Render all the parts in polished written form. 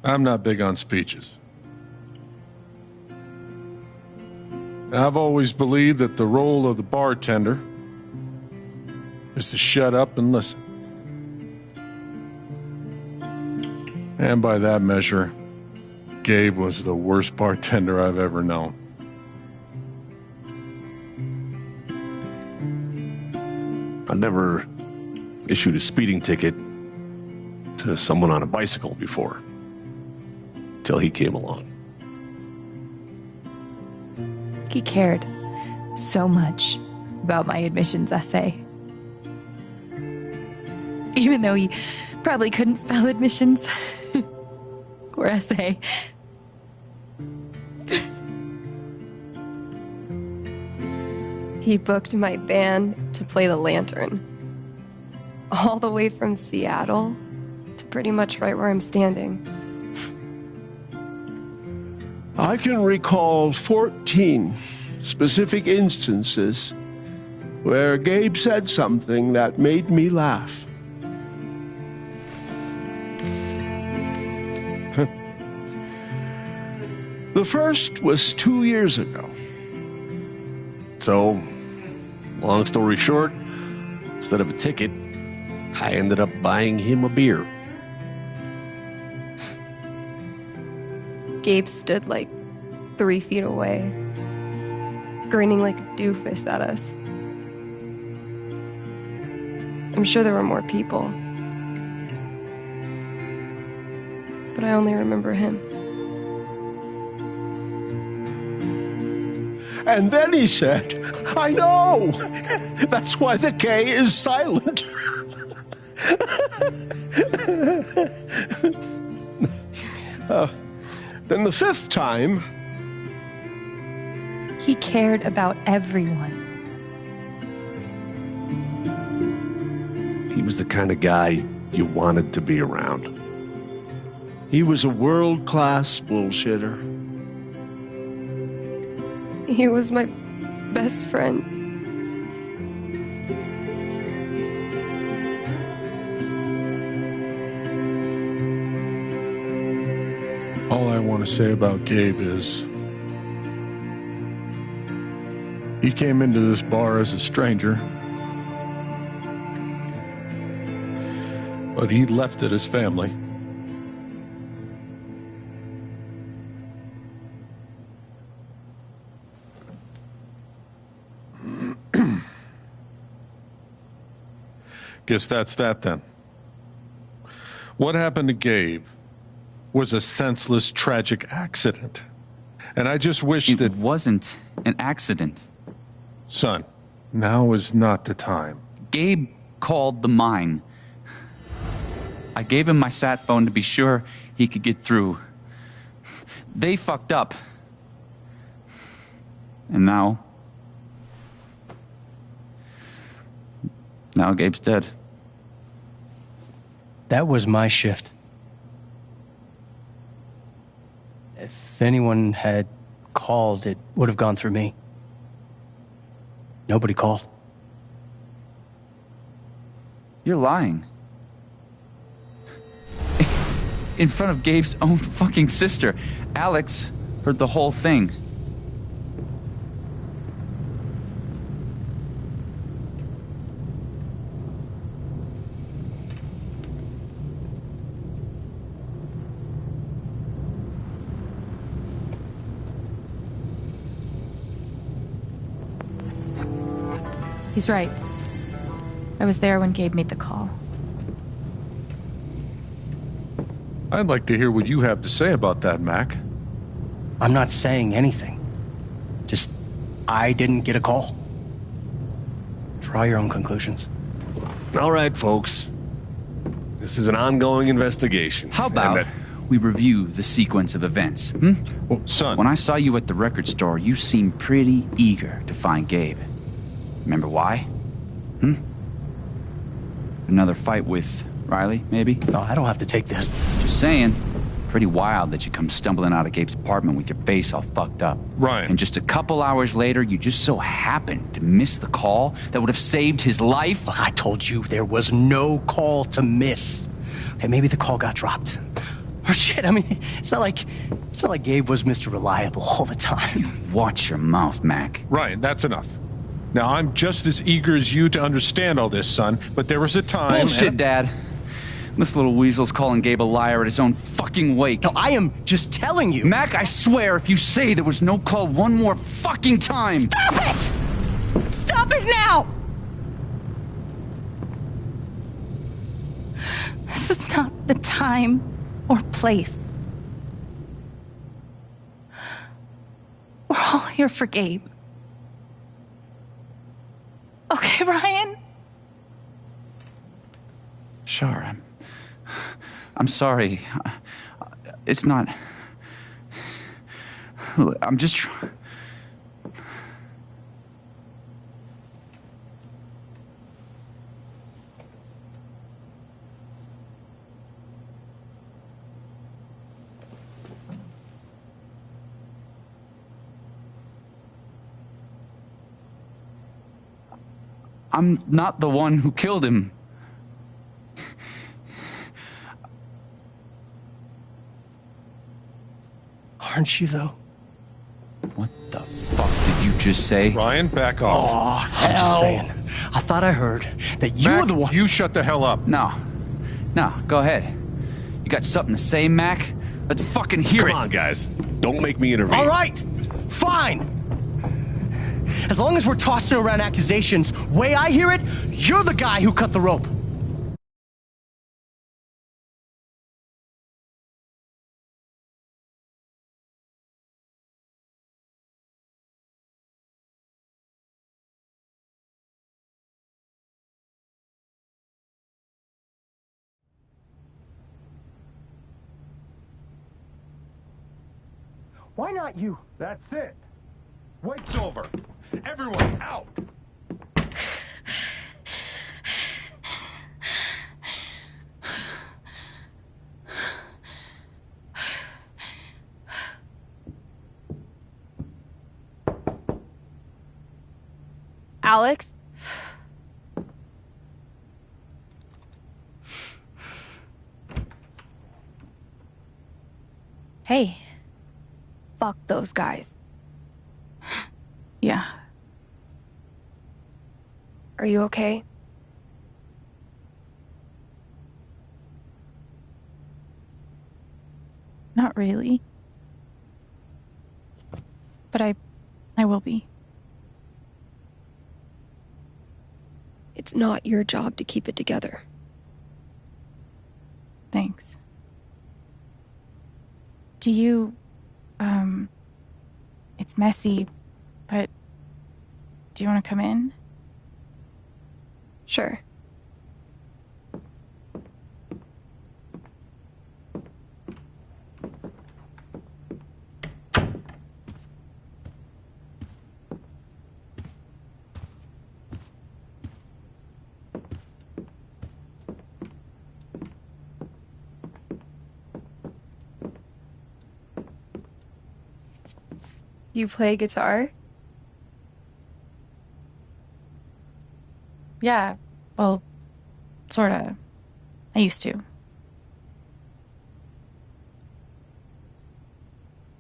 I'm not big on speeches. I've always believed that the role of the bartender is to shut up and listen. And by that measure, Gabe was the worst bartender I've ever known. I never issued a speeding ticket to someone on a bicycle before, till he came along. He cared so much about my admissions essay. Even though he probably couldn't spell admissions or essay. He booked my band to play the Lantern. All the way from Seattle to pretty much right where I'm standing. I can recall 14 specific instances where Gabe said something that made me laugh. The first was 2 years ago. So, long story short, instead of a ticket, I ended up buying him a beer. Gabe stood like 3 feet away, grinning like a doofus at us. I'm sure there were more people, but I only remember him. And then he said, I know! That's why the K is silent. Then the fifth time... He cared about everyone. He was the kind of guy you wanted to be around. He was a world-class bullshitter. He was my best friend. All I want to say about Gabe is he came into this bar as a stranger, but he left it as family. Guess that's that then. What happened to Gabe was a senseless, tragic accident. And I just wish that... It wasn't an accident. Son, now is not the time. Gabe called the mine. I gave him my sat phone to be sure he could get through. They fucked up. And now Gabe's dead. That was my shift. If anyone had called, it would have gone through me. Nobody called. You're lying. In front of Gabe's own fucking sister. Alex heard the whole thing. He's right. I was there when Gabe made the call. I'd like to hear what you have to say about that, Mac. I'm not saying anything. Just, I didn't get a call. Draw your own conclusions. All right, folks. This is an ongoing investigation. How about we review the sequence of events, Well, son... When I saw you at the record store, you seemed pretty eager to find Gabe. Remember why? Another fight with Riley, maybe? No, I don't have to take this. Just saying. Pretty wild that you come stumbling out of Gabe's apartment with your face all fucked up. Ryan. And just a couple hours later, you just so happened to miss the call that would have saved his life. Look, I told you there was no call to miss. Okay, maybe the call got dropped. Oh shit, I mean, it's not like Gabe was Mr. Reliable all the time. Watch your mouth, Mac. Ryan, that's enough. Now, I'm just as eager as you to understand all this, son, but there was a time... Bullshit, Dad. This little weasel's calling Gabe a liar at his own fucking wake. No, I am just telling you. Mac, I swear, if you say there was no call one more fucking time... Stop it! Stop it now! This is not the time or place. We're all here for Gabe. Okay, Ryan? Sure, I'm sorry. It's not... I'm just... I'm not the one who killed him. Aren't you, though? What the fuck did you just say? Ryan, back off. Oh, I'm just saying. I thought I heard that you Mac, were the one... you shut the hell up. No, go ahead. You got something to say, Mac? Let's fucking hear it. Come on, guys. Don't make me intervene. All right, fine. As long as we're tossing around accusations, way I hear it, you're the guy who cut the rope. Why not you? That's it. Wait's over. Everyone out. Alex? Hey. Fuck those guys. Yeah. Are you okay? Not really. But I will be. It's not your job to keep it together. Thanks. Do you, it's messy, but do you want to come in? Sure. You play guitar? Yeah, well, sorta. I used to.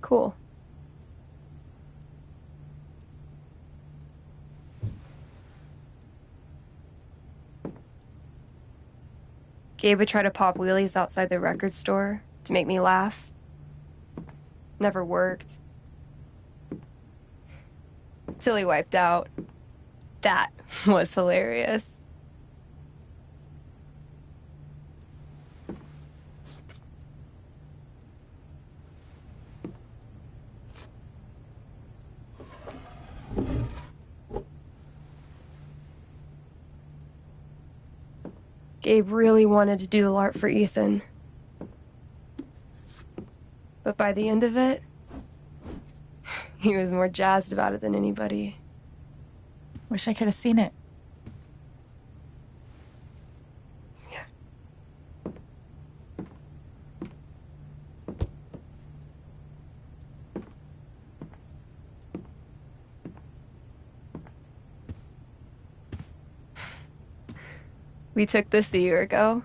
Cool. Gabe would try to pop wheelies outside the record store to make me laugh. Never worked. Till he wiped out. That was hilarious. Gabe really wanted to do the LARP for Ethan. But by the end of it, he was more jazzed about it than anybody. Wish I could have seen it. Yeah. We took this a year ago.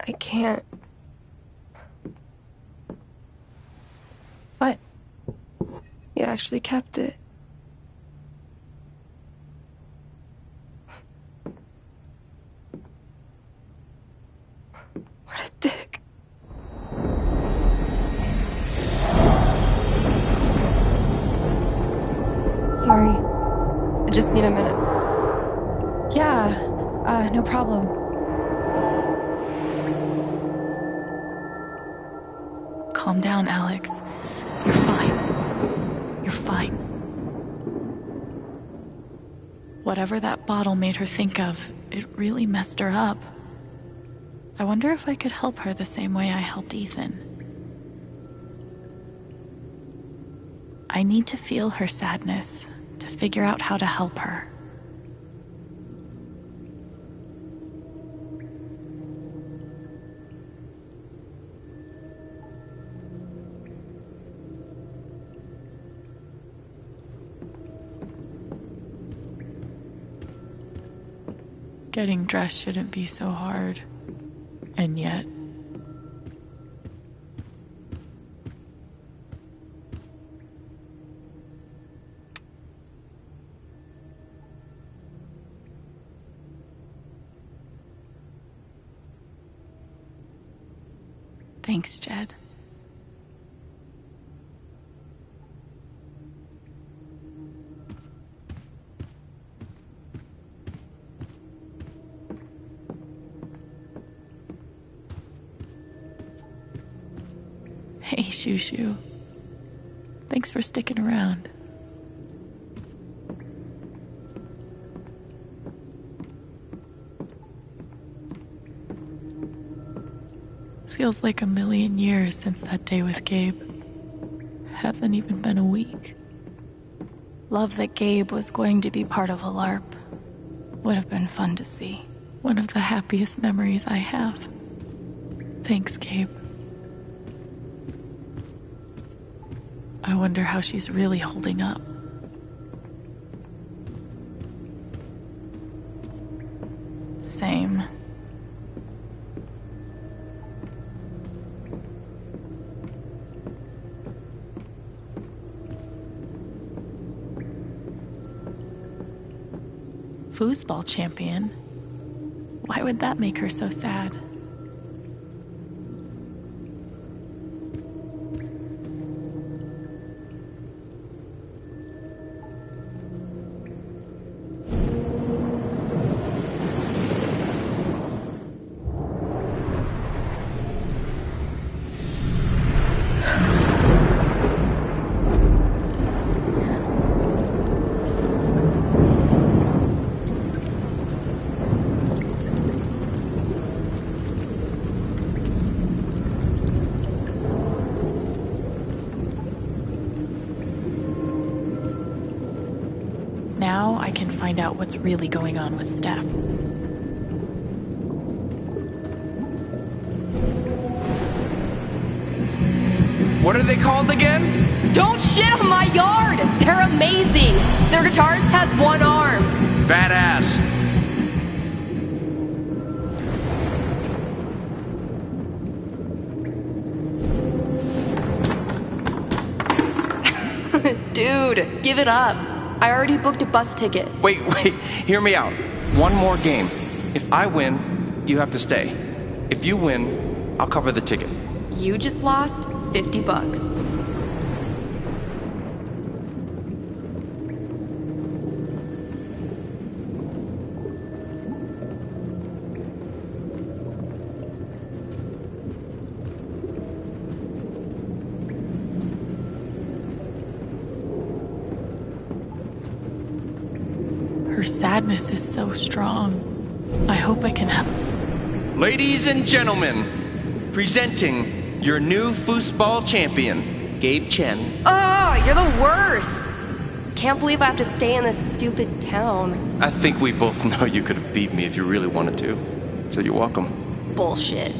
I can't. What? You actually kept it. What a dick. Sorry. I just need a minute. Yeah, no problem. Calm down, Alex. You're fine. You're fine. Whatever that bottle made her think of, it really messed her up. I wonder if I could help her the same way I helped Ethan. I need to feel her sadness, to figure out how to help her. Getting dressed shouldn't be so hard. And yet... Thanks, Jed. Hey, Shushu. Thanks for sticking around. Feels like a million years since that day with Gabe. Hasn't even been a week. Love that Gabe was going to be part of a LARP. Would have been fun to see. One of the happiest memories I have. Thanks, Gabe. I wonder how she's really holding up. Same. Foosball champion? Why would that make her so sad? Now I can find out what's really going on with Steph. What are they called again? Don't shit on my yard! They're amazing! Their guitarist has one arm. Badass. Dude, give it up. I already booked a bus ticket. Wait, hear me out. One more game. If I win, you have to stay. If you win, I'll cover the ticket. You just lost $50. Her sadness is so strong. I hope I can help. Ladies and gentlemen, presenting your new foosball champion, Gabe Chen. Oh, you're the worst! Can't believe I have to stay in this stupid town. I think we both know you could have beat me if you really wanted to. So you're welcome. Bullshit.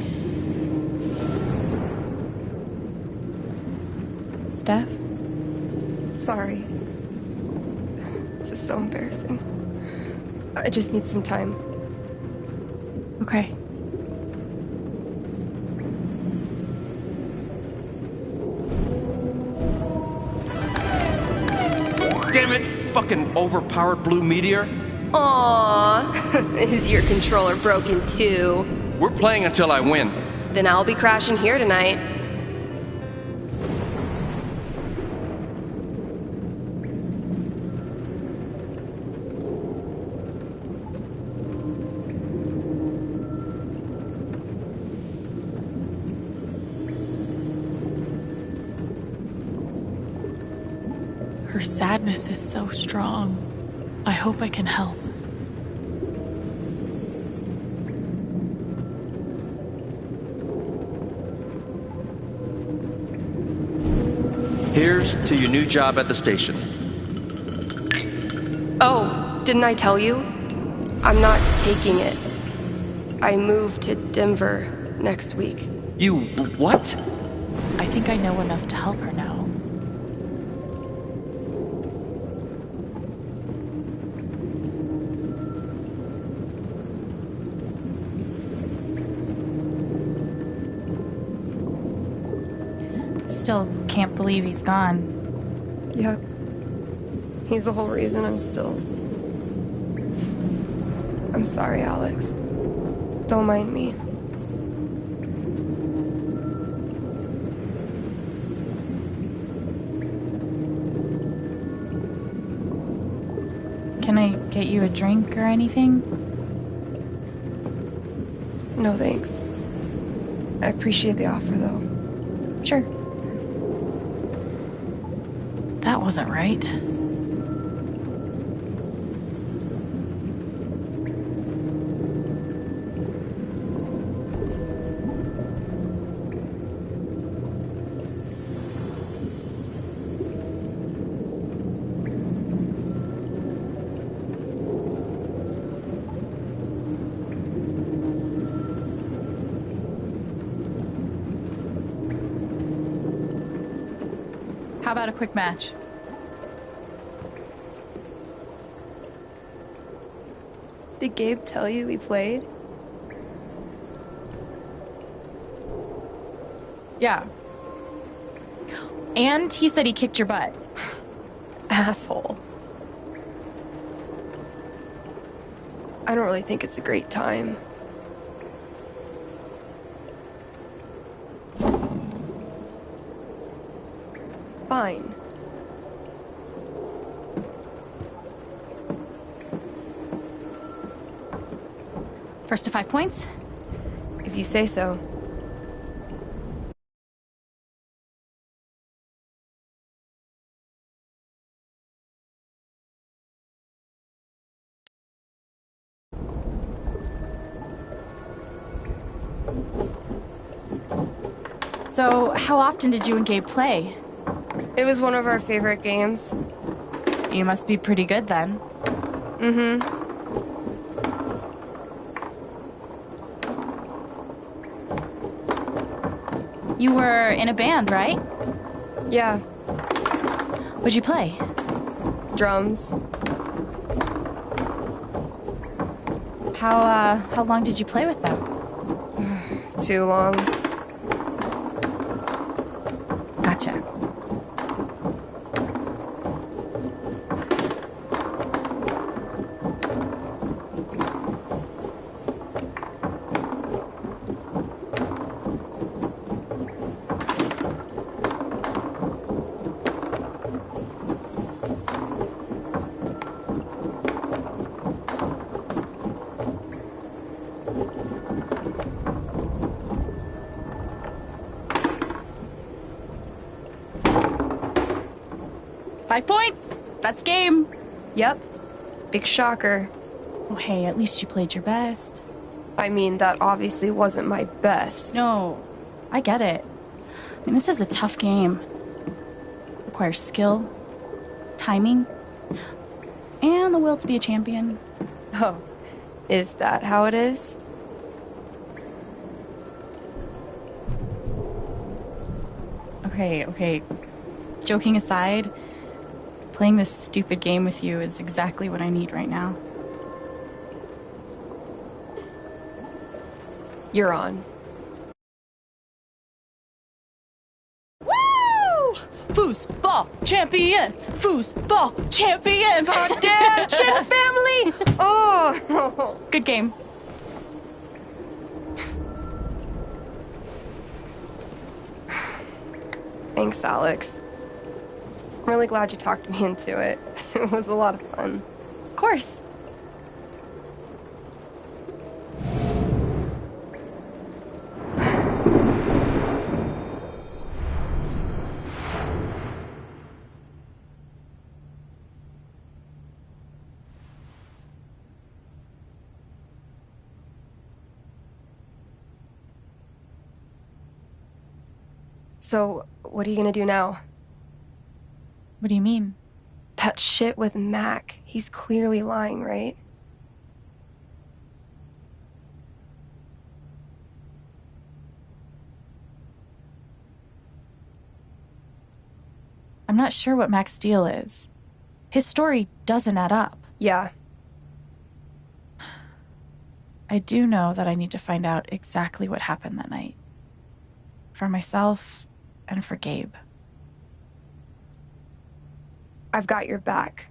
Steph? Sorry. This is so embarrassing. I just need some time. Okay. fucking overpowered blue meteor? Aww. Is your controller broken too? We're playing until I win. Then I'll be crashing here tonight. Her sadness is so strong. I hope I can help. Here's to your new job at the station. Oh, didn't I tell you? I'm not taking it. I move to Denver next week. You what? I think I know enough to help her now. Still can't believe he's gone. Yep. He's the whole reason I'm still... I'm sorry, Alex. Don't mind me. Can I get you a drink or anything? No thanks. I appreciate the offer, though. Sure. That wasn't right. How about a quick match? Did Gabe tell you we played? Yeah. And he said he kicked your butt. Asshole. I don't really think it's a great time. Fine. First to 5 points? If you say so. So, how often did you and Gabe play? It was one of our favorite games. You must be pretty good then. Mm-hmm. You were in a band, right? Yeah. What'd you play? Drums. How long did you play with them? Too long. Gotcha. Five points! That's game! Yep. Big shocker. Oh, hey, at least you played your best. I mean, that obviously wasn't my best. No, I get it. I mean, this is a tough game. Requires skill, timing, and the will to be a champion. Oh, is that how it is? Okay. Joking aside, playing this stupid game with you is exactly what I need right now. You're on. Woo! Food. Foosball champion! Foosball champion! Goddamn shit, family! Oh! Good game. Thanks, Alex. I'm really glad you talked me into it. It was a lot of fun. Of course. So, what are you gonna do now? What do you mean? That shit with Mac. He's clearly lying, right? I'm not sure what Mac's deal is. His story doesn't add up. Yeah. I do know that I need to find out exactly what happened that night. For myself and for Gabe. I've got your back.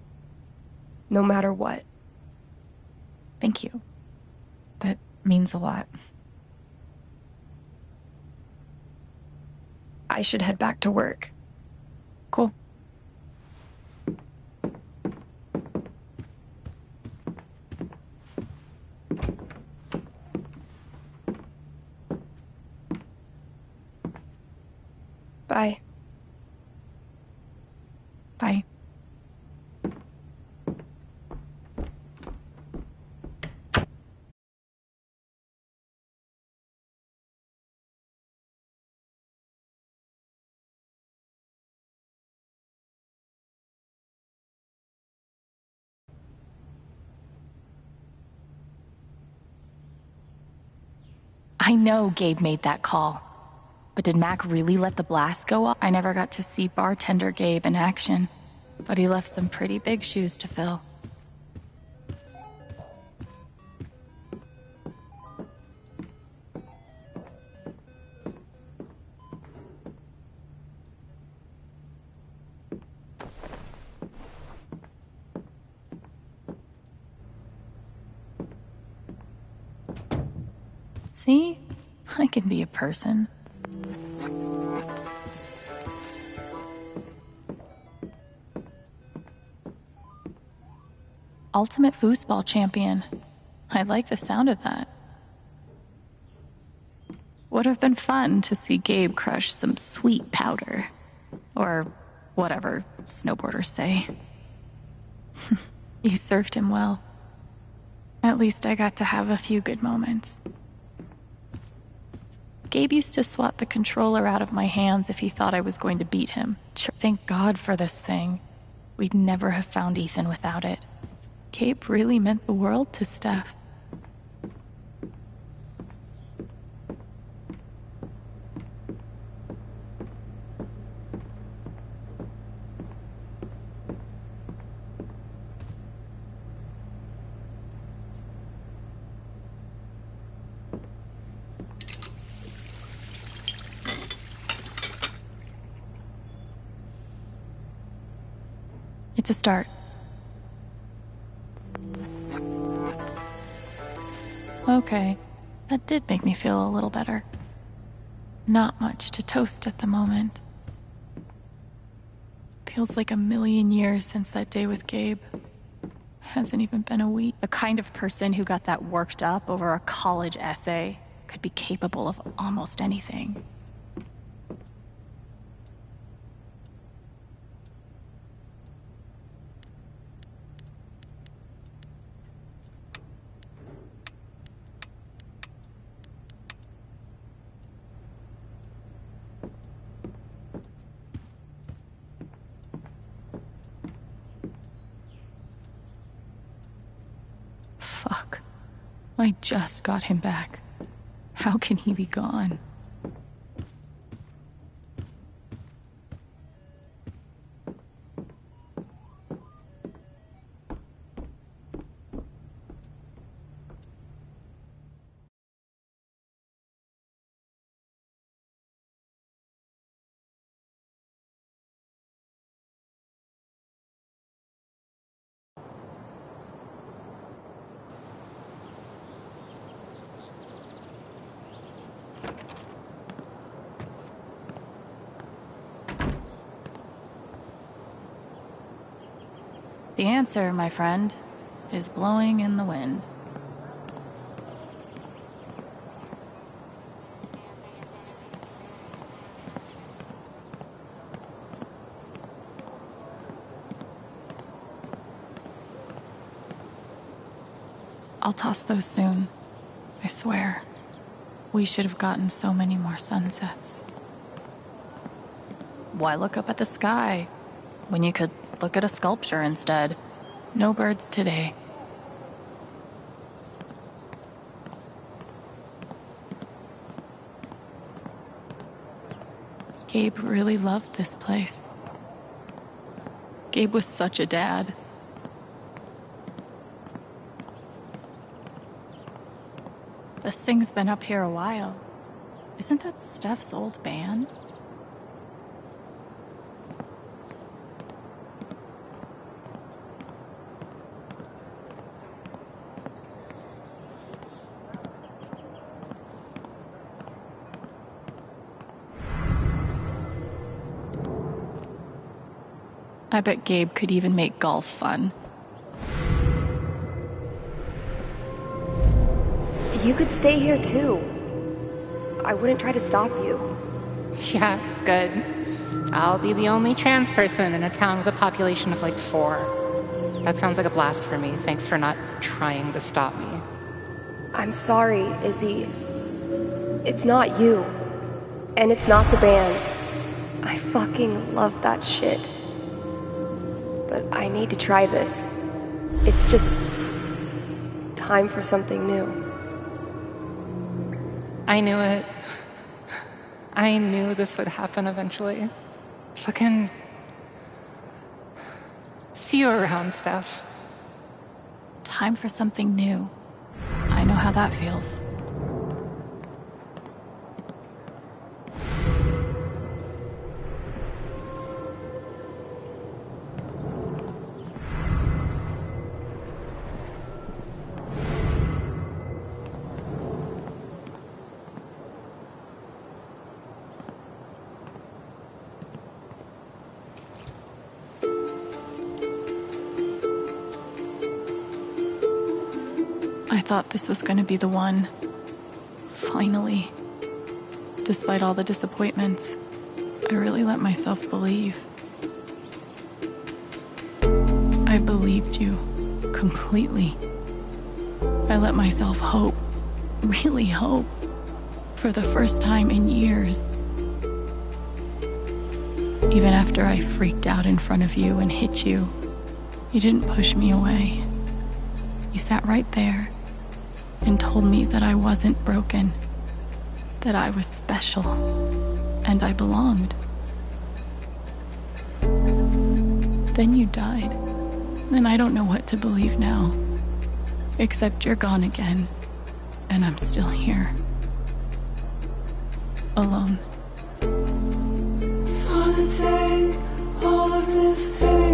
No matter what. Thank you. That means a lot. I should head back to work. Cool. Bye. Bye. I know Gabe made that call. But did Mac really let the blast go off? I never got to see bartender Gabe in action, but he left some pretty big shoes to fill. See? I can be a person. Ultimate foosball champion. I like the sound of that. Would have been fun to see Gabe crush some sweet powder. Or whatever snowboarders say. You served him well. At least I got to have a few good moments. Gabe used to swat the controller out of my hands if he thought I was going to beat him. Thank God for this thing. We'd never have found Ethan without it. Gabe really meant the world to Steph. It's a start. Okay, that did make me feel a little better. Not much to toast at the moment. Feels like a million years since that day with Gabe. Hasn't even been a week. The kind of person who got that worked up over a college essay could be capable of almost anything. Fuck. I just got him back. How can he be gone? The answer, my friend, is blowing in the wind. I'll toss those soon. I swear. We should have gotten so many more sunsets. Why look up at the sky when you could look at a sculpture instead? No birds today. Gabe really loved this place. Gabe was such a dad. This thing's been up here a while. Isn't that Steph's old band? I bet Gabe could even make golf fun. You could stay here too. I wouldn't try to stop you. Yeah, good. I'll be the only trans person in a town with a population of like 4. That sounds like a blast for me. Thanks for not trying to stop me. I'm sorry, Izzy. It's not you. And it's not the band. I fucking love that shit. But I need to try this. It's just time for something new. I knew it. I knew this would happen eventually. Fucking... See you around, Steph. Time for something new. I know how that feels. I thought this was going to be the one. Finally. Despite all the disappointments, I really let myself believe. I believed you completely. I let myself hope, really hope, for the first time in years. Even after I freaked out in front of you and hit you, you didn't push me away. You sat right there and told me that I wasn't broken, that I was special, and I belonged. Then you died, and I don't know what to believe now, except you're gone again, and I'm still here, alone. So to take all of this pain.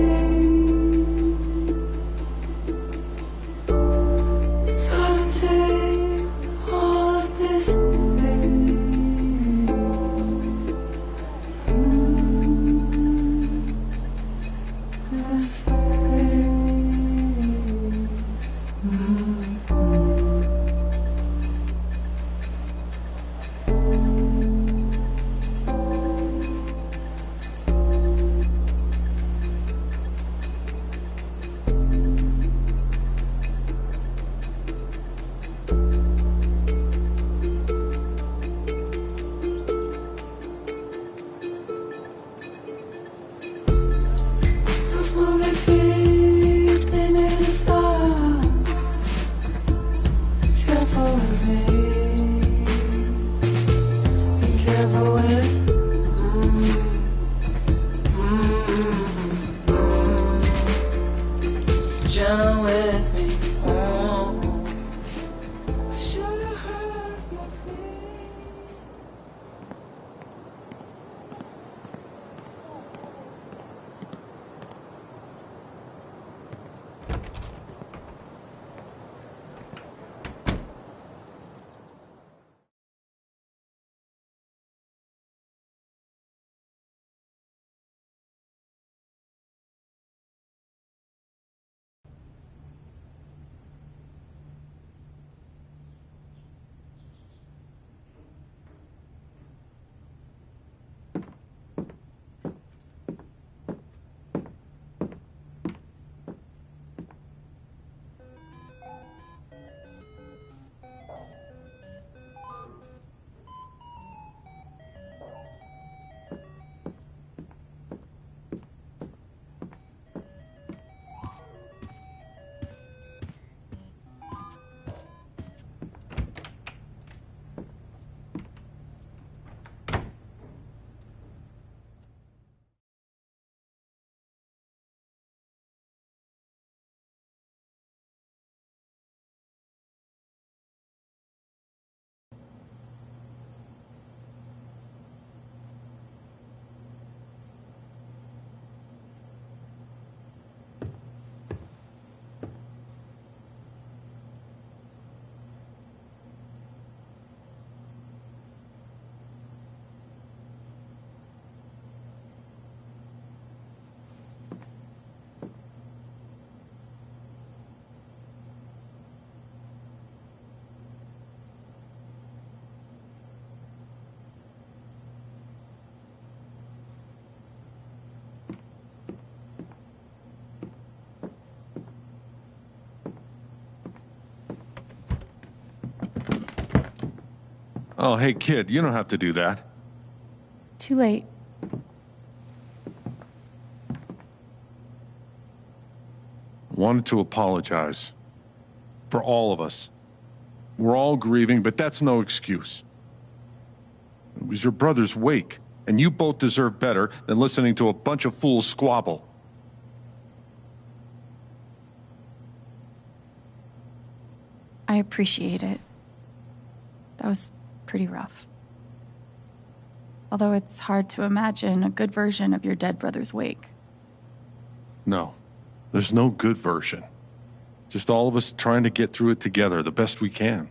Oh, hey, kid, you don't have to do that. Too late. I wanted to apologize. For all of us. We're all grieving, but that's no excuse. It was your brother's wake, and you both deserve better than listening to a bunch of fools squabble. I appreciate it. That was pretty rough. Although it's hard to imagine a good version of your dead brother's wake. No, there's no good version. Just all of us trying to get through it together the best we can.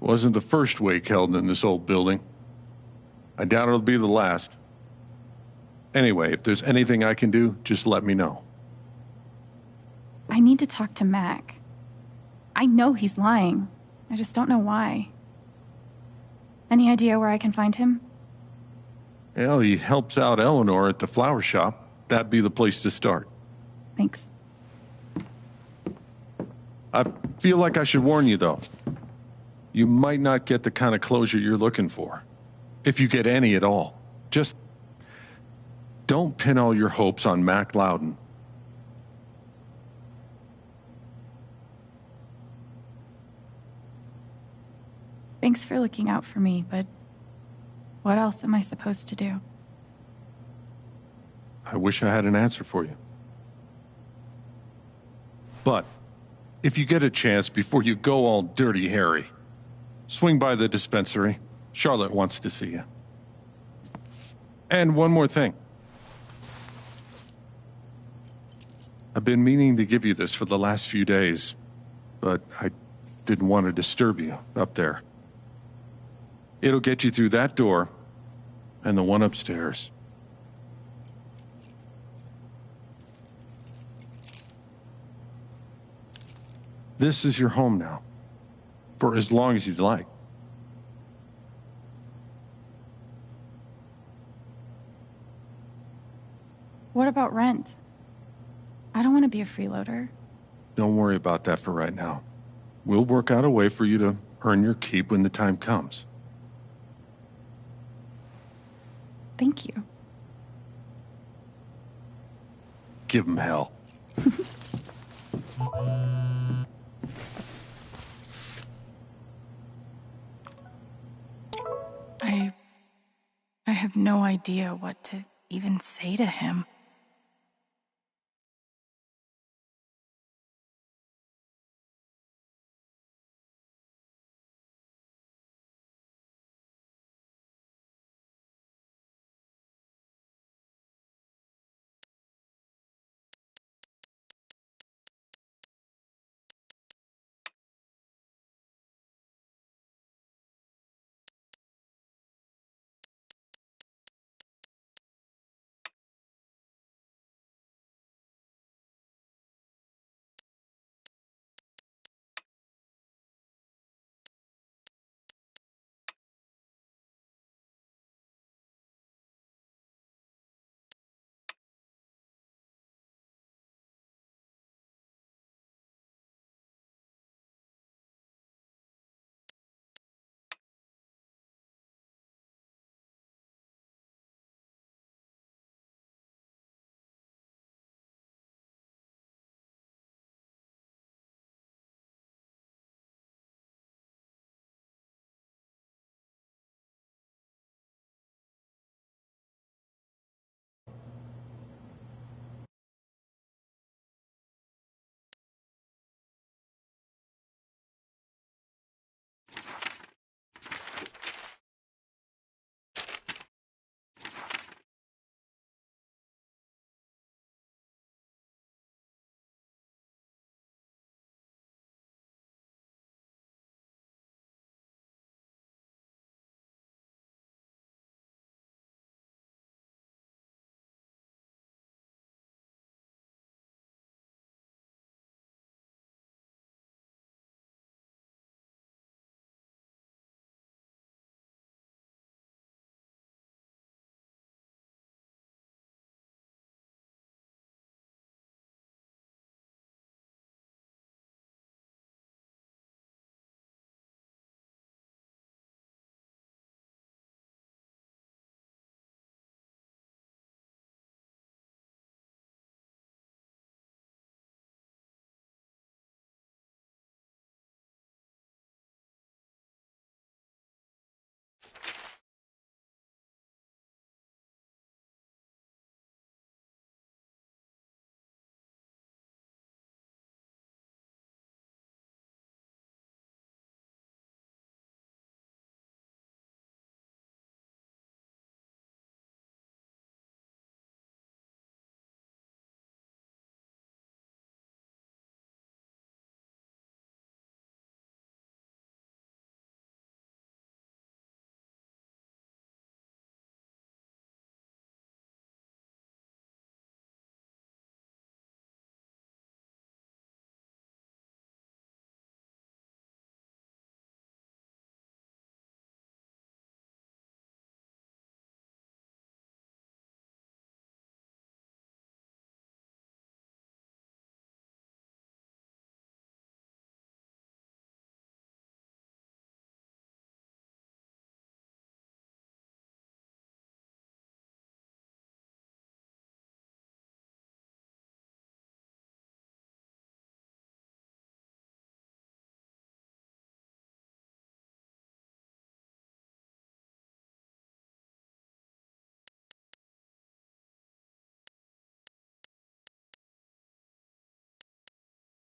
It wasn't the first wake held in this old building. I doubt it'll be the last. Anyway, if there's anything I can do, just let me know. I need to talk to Mac. I know he's lying. I just don't know why. Any idea where I can find him? Well, he helps out Eleanor at the flower shop. That'd be the place to start. Thanks. I feel like I should warn you, though. You might not get the kind of closure you're looking for. If you get any at all. Just don't pin all your hopes on Mac Loudon. Thanks for looking out for me, but what else am I supposed to do? I wish I had an answer for you. But if you get a chance before you go all dirty Harry, swing by the dispensary. Charlotte wants to see you. And one more thing. I've been meaning to give you this for the last few days, but I didn't want to disturb you up there. It'll get you through that door and the one upstairs. This is your home now, for as long as you'd like. What about rent? I don't want to be a freeloader. Don't worry about that for right now. We'll work out a way for you to earn your keep when the time comes. Thank you. Give him hell. I have no idea what to even say to him.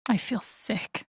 I feel sick.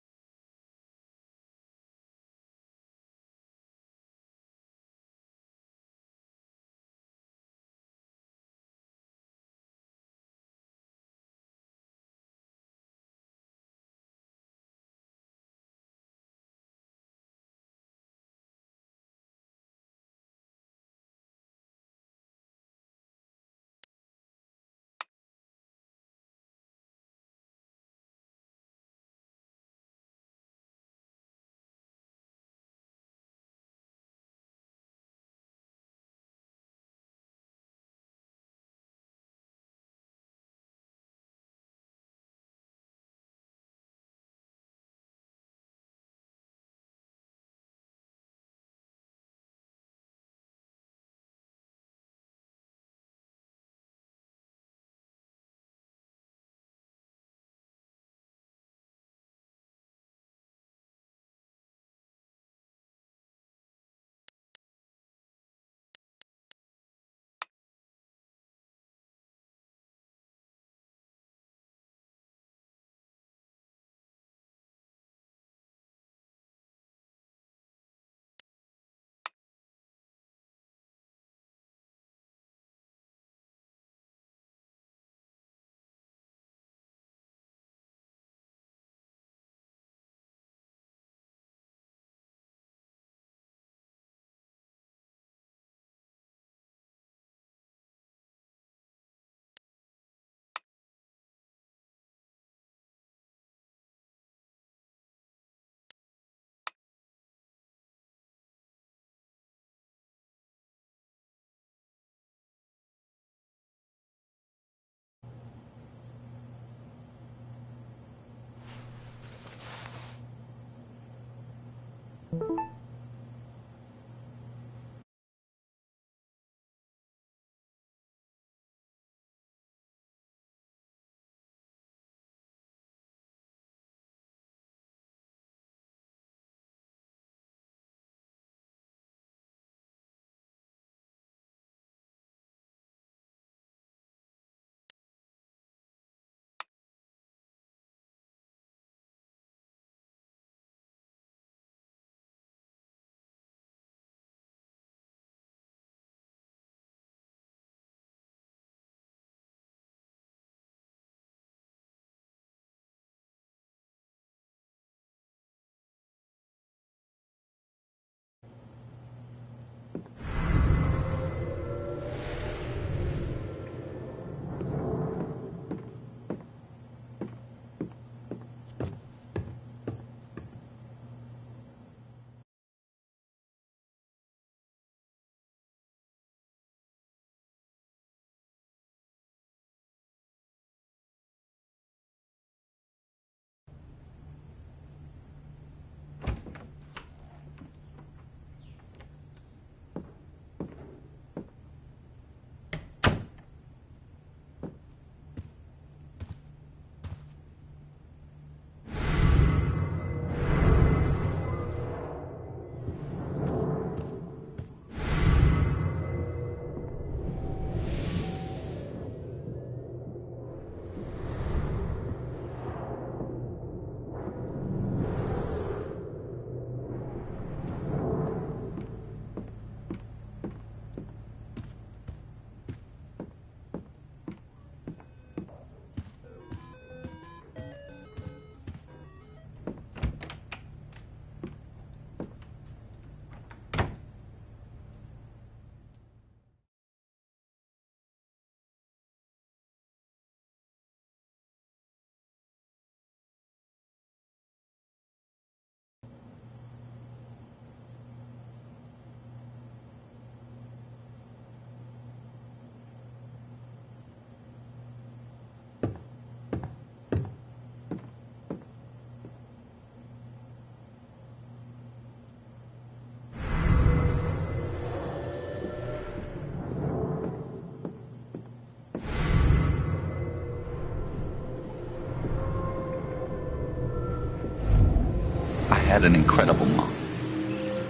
had an incredible mom,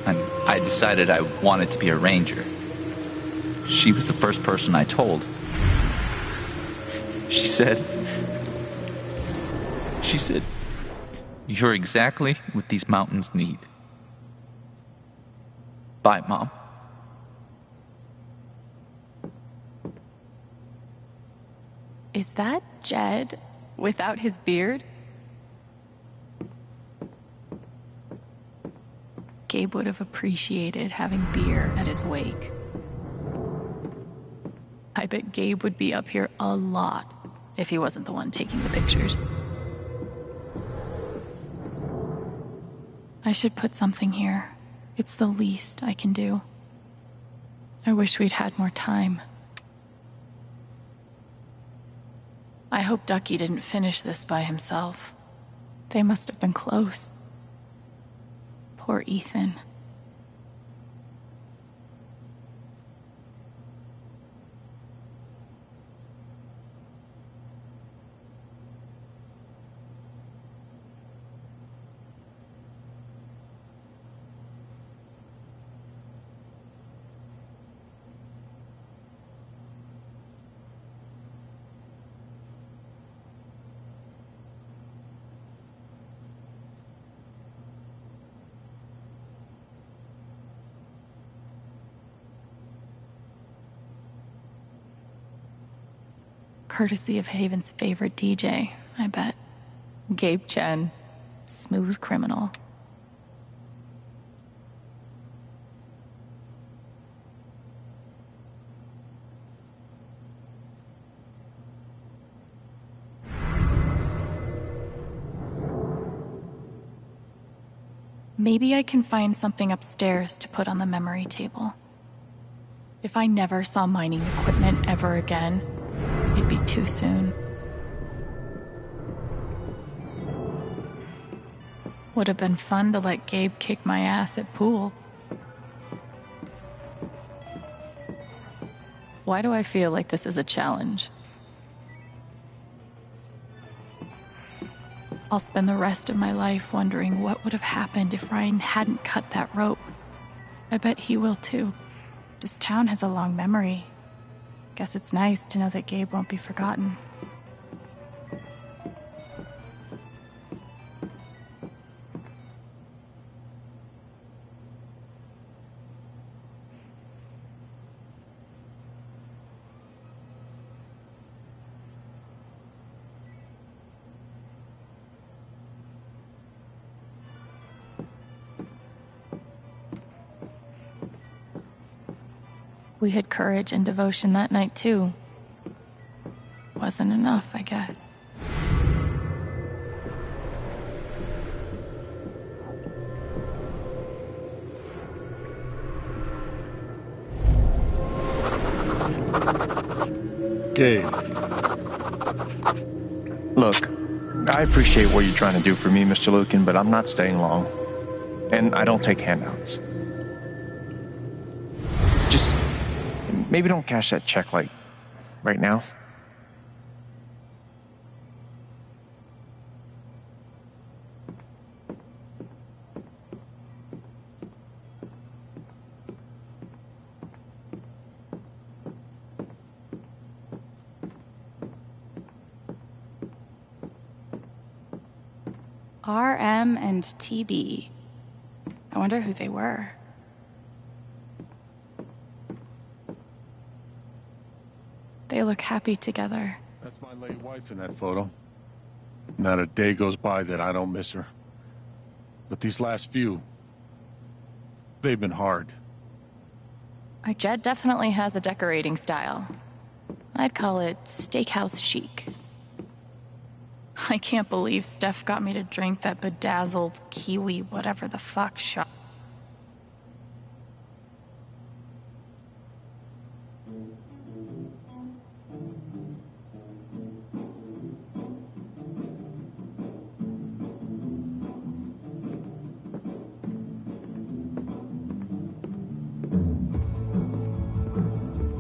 and I decided I wanted to be a ranger. She was the first person I told. She said, You're exactly what these mountains need. Bye, Mom. Is that Jed without his beard? Gabe would have appreciated having beer at his wake. I bet Gabe would be up here a lot if he wasn't the one taking the pictures. I should put something here. It's the least I can do. I wish we'd had more time. I hope Ducky didn't finish this by himself. They must have been close. Poor Ethan. Courtesy of Haven's favorite DJ, I bet. Gabe Chen, smooth criminal. Maybe I can find something upstairs to put on the memory table. If I never saw mining equipment ever again, it'd be too soon. Would have been fun to let Gabe kick my ass at pool. Why do I feel like this is a challenge? I'll spend the rest of my life wondering what would have happened if Ryan hadn't cut that rope. I bet he will too. This town has a long memory. Guess it's nice to know that Gabe won't be forgotten. We had courage and devotion that night, too. Wasn't enough, I guess. Gabe. Look, I appreciate what you're trying to do for me, Mr. Lucan, but I'm not staying long. And I don't take handouts. Just maybe don't cash that check, like, right now. RM and TB. I wonder who they were. They look happy together. That's my late wife in that photo. Not a day goes by that I don't miss her. But these last few, they've been hard. Jed definitely has a decorating style. I'd call it steakhouse chic. I can't believe Steph got me to drink that bedazzled kiwi whatever the fuck shot.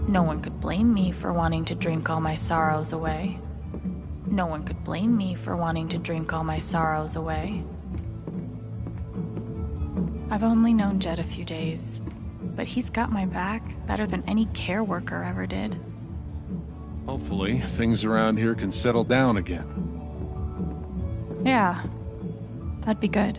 No one could blame me for wanting to drink all my sorrows away. No one could blame me for wanting to drink all my sorrows away. I've only known Jed a few days, but he's got my back better than any care worker ever did. Hopefully, things around here can settle down again. Yeah, That'd be good.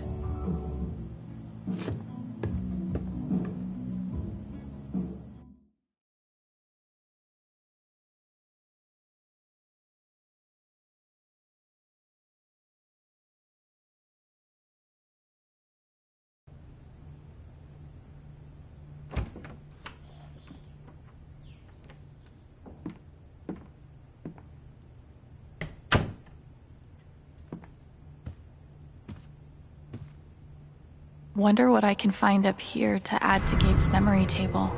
Wonder what I can find up here to add to Gabe's memory table.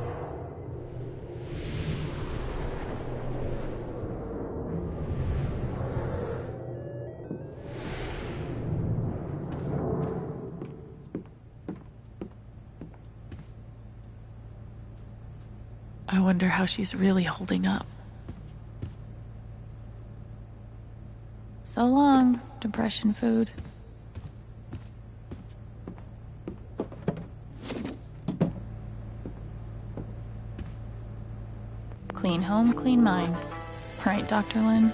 I wonder how she's really holding up. So long, depression food. Clean home, clean mind. Right, Dr. Lin?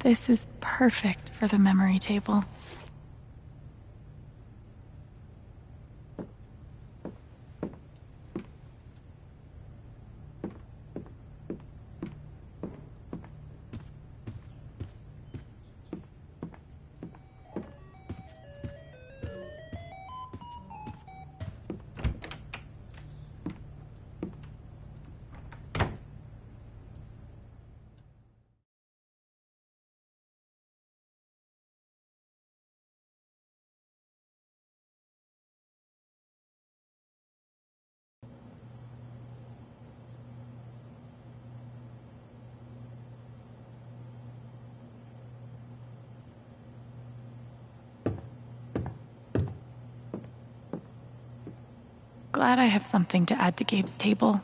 This is perfect for the memory table. Glad I have something to add to Gabe's table.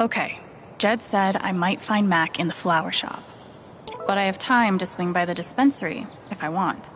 Okay, Jed said I might find Mac in the flower shop. But I have time to swing by the dispensary if I want.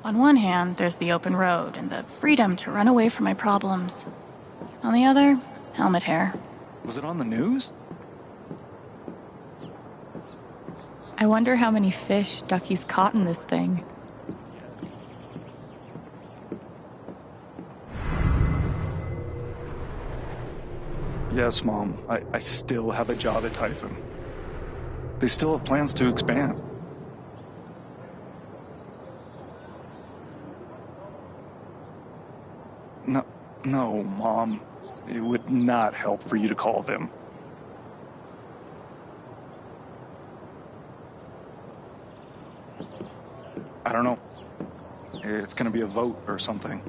On one hand, there's the open road and the freedom to run away from my problems. On the other, helmet hair. Was it on the news? I wonder how many fish Ducky's caught in this thing. Yes, Mom. I still have a job at Typhon. They still have plans to expand. No, Mom. It would not help for you to call them. I don't know. It's gonna be a vote or something.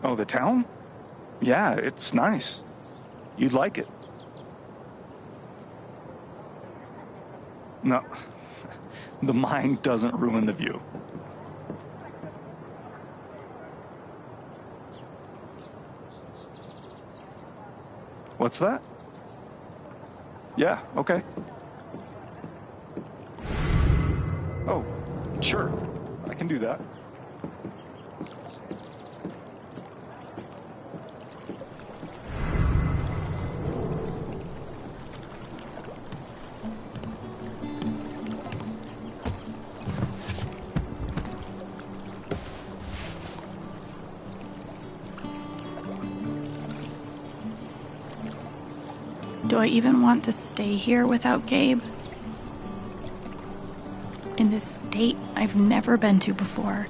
Oh, the town? Yeah, it's nice. You'd like it. No, the mine doesn't ruin the view. What's that? Yeah, okay. Oh, sure. I can do that. Do I even want to stay here without Gabe? In this state I've never been to before.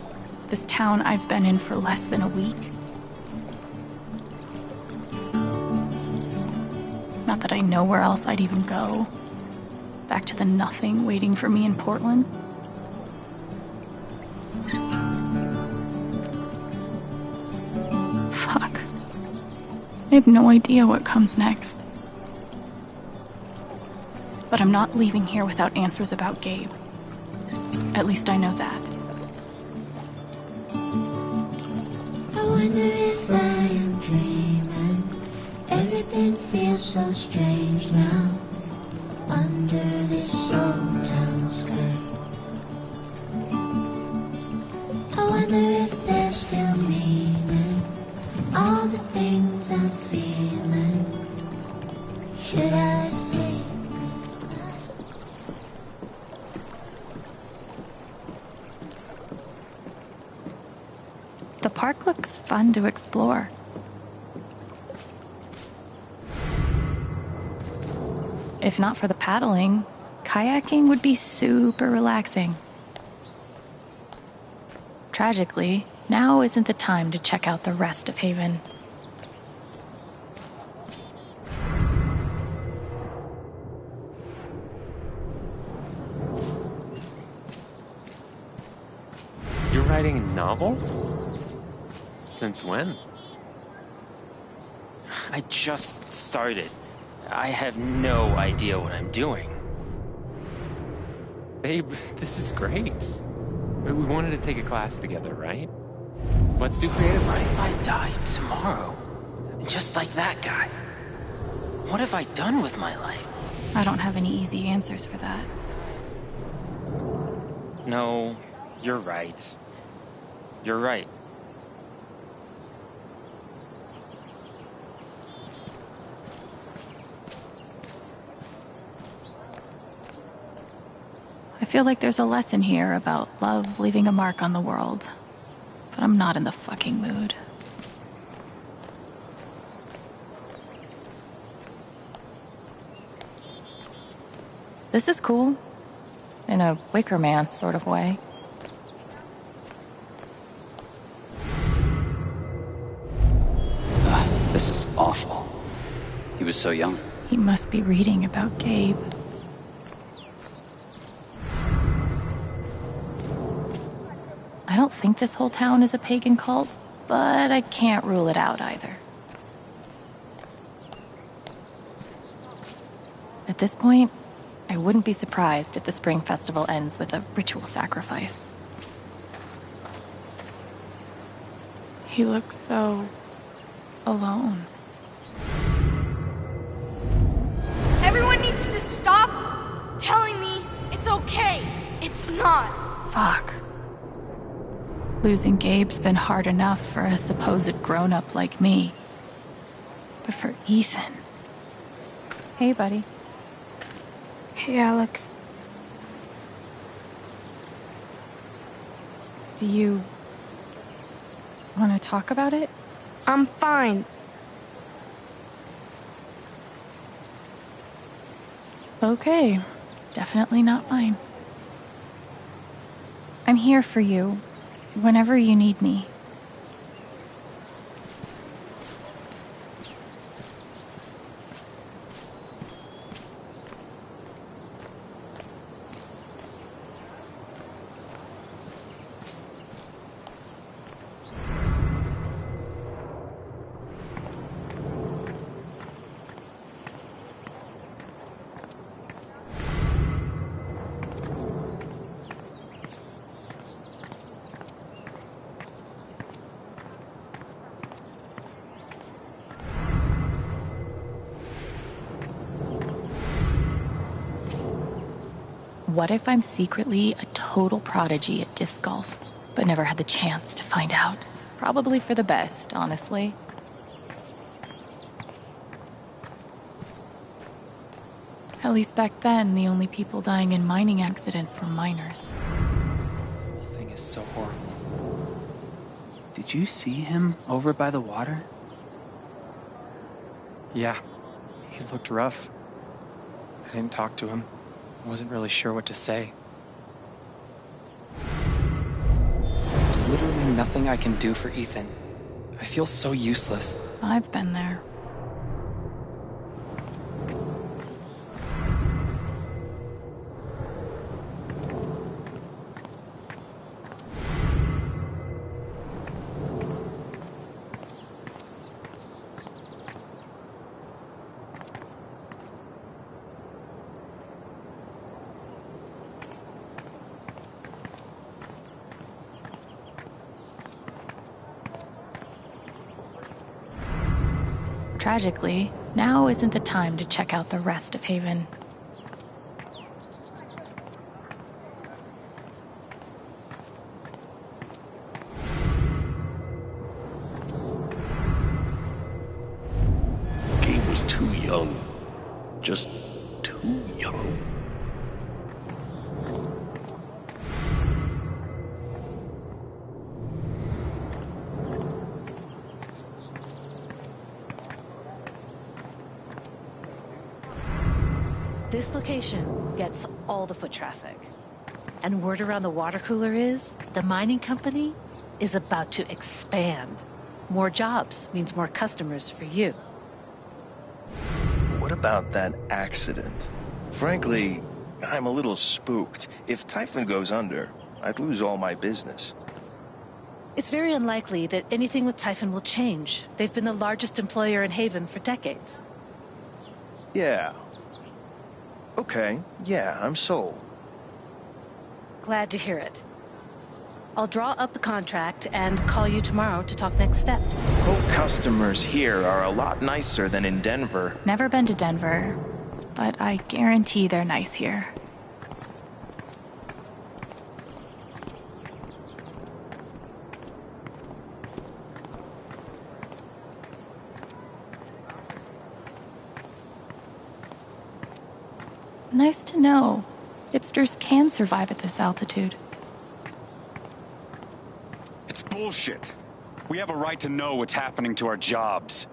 This town I've been in for less than a week. Not that I know where else I'd even go. Back to the nothing waiting for me in Portland. Fuck. I have no idea what comes next. But I'm not leaving here without answers about Gabe. At least I know that. I wonder if I am dreaming. Everything feels so strange now. Under this old town sky. I wonder if there's still meaning in all the things I'm feeling. Should I say The park looks fun to explore. If not for the paddling, kayaking would be super relaxing. Tragically, now isn't the time to check out the rest of Haven. You're writing a novel? Since when? I just started. I have no idea what I'm doing. Babe, this is great. We wanted to take a class together, right? Let's do creative. What if I die tomorrow? Just like that guy? What have I done with my life? I don't have any easy answers for that. No, you're right. You're right. I feel like there's a lesson here about love leaving a mark on the world, but I'm not in the fucking mood. This is cool. In a Wicker Man sort of way. This is awful. He was so young. He must be reading about Gabe. I don't think this whole town is a pagan cult, but I can't rule it out either. At this point, I wouldn't be surprised if the spring festival ends with a ritual sacrifice. He looks so alone. Everyone needs to stop telling me it's okay. It's not. Fuck. Losing Gabe's been hard enough for a supposed grown-up like me. But for Ethan... Hey, buddy. Hey, Alex. Do you... want to talk about it? I'm fine. Okay. Definitely not fine. I'm here for you. Whenever you need me. What if I'm secretly a total prodigy at disc golf, but never had the chance to find out? Probably for the best, honestly. At least back then, the only people dying in mining accidents were miners. This whole thing is so horrible. Did you see him over by the water? Yeah, he looked rough. I didn't talk to him. I wasn't really sure what to say. There's literally nothing I can do for Ethan. I feel so useless. I've been there. Tragically, now isn't the time to check out the rest of Haven. Gabe was too young. Just too young. This location gets all the foot traffic. And word around the water cooler is the mining company is about to expand. More jobs means more customers for you. What about that accident? Frankly, I'm a little spooked. If Typhon goes under, I'd lose all my business. It's very unlikely that anything with Typhon will change. They've been the largest employer in Haven for decades. Yeah. Okay, yeah, I'm sold. Glad to hear it. I'll draw up the contract and call you tomorrow to talk next steps. Customers here are a lot nicer than in Denver. Never been to Denver, but I guarantee they're nice here. Nice to know. Hipsters can survive at this altitude. It's bullshit. We have a right to know what's happening to our jobs.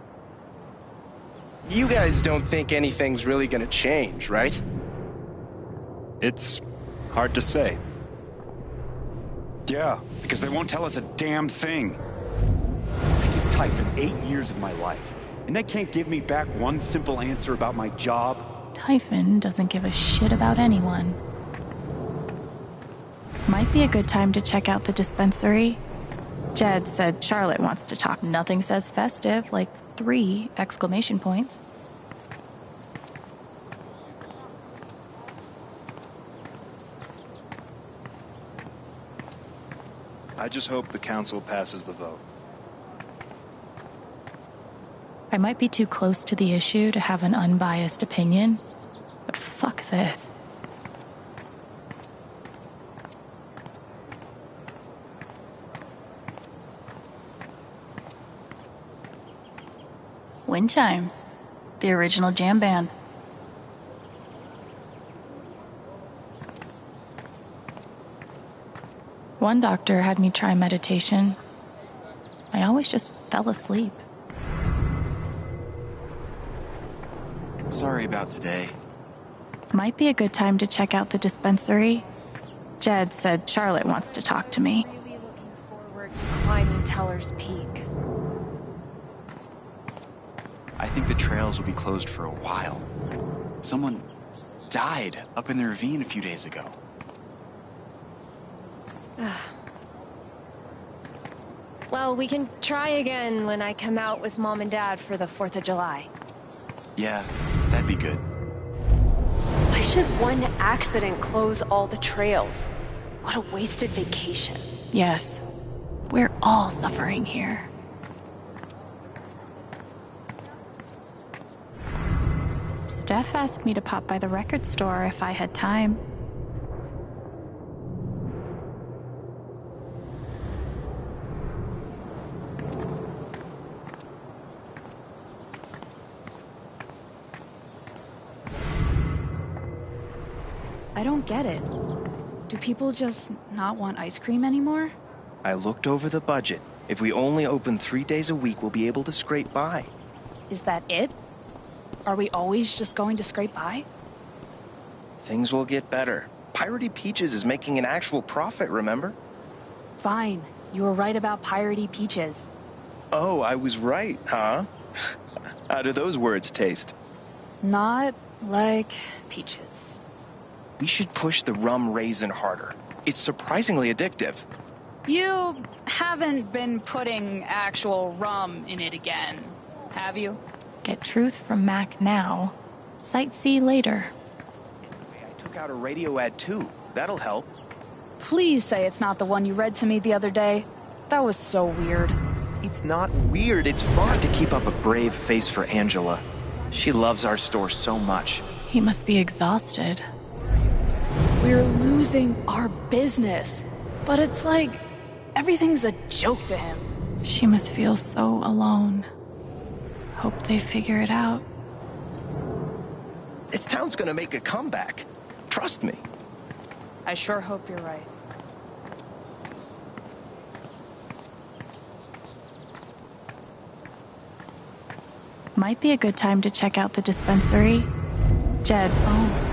You guys don't think anything's really gonna change, right? It's hard to say. Yeah, because they won't tell us a damn thing. I gave Typhon 8 years of my life, and they can't give me back one simple answer about my job. Typhon doesn't give a shit about anyone. Might be a good time to check out the dispensary. Jed said Charlotte wants to talk. Nothing says festive, like 3 exclamation points. I just hope the council passes the vote. I might be too close to the issue to have an unbiased opinion, but fuck this. Wind chimes, the original jam band. One doctor had me try meditation. I always just fell asleep. Sorry about today. Might be a good time to check out the dispensary. Jed said Charlotte wants to talk to me. Really looking forward to climbing Teller's Peak. I think the trails will be closed for a while. Someone died up in the ravine a few days ago. Well, we can try again when I come out with Mom and Dad for the 4th of July. Yeah, that'd be good. Why should one accident close all the trails? What a wasted vacation. Yes, we're all suffering here. Steph asked me to pop by the record store if I had time. I don't get it. Do people just not want ice cream anymore? I looked over the budget. If we only open 3 days a week, we'll be able to scrape by. Is that it? Are we always just going to scrape by? Things will get better. Piratey Peaches is making an actual profit, remember? Fine. You were right about Piratey Peaches. Oh, I was right, huh? How do those words taste? Not like peaches. We should push the rum raisin harder. It's surprisingly addictive. You haven't been putting actual rum in it again, have you? Get truth from Mac now. Sightsee later. I took out a radio ad too. That'll help. Please say it's not the one you read to me the other day. That was so weird. It's not weird, it's fun to keep up a brave face for Angela. She loves our store so much. He must be exhausted. We're losing our business. But it's like everything's a joke to him. She must feel so alone. Hope they figure it out. This town's gonna make a comeback. Trust me. I sure hope you're right. Might be a good time to check out the dispensary. Jed's. Oh.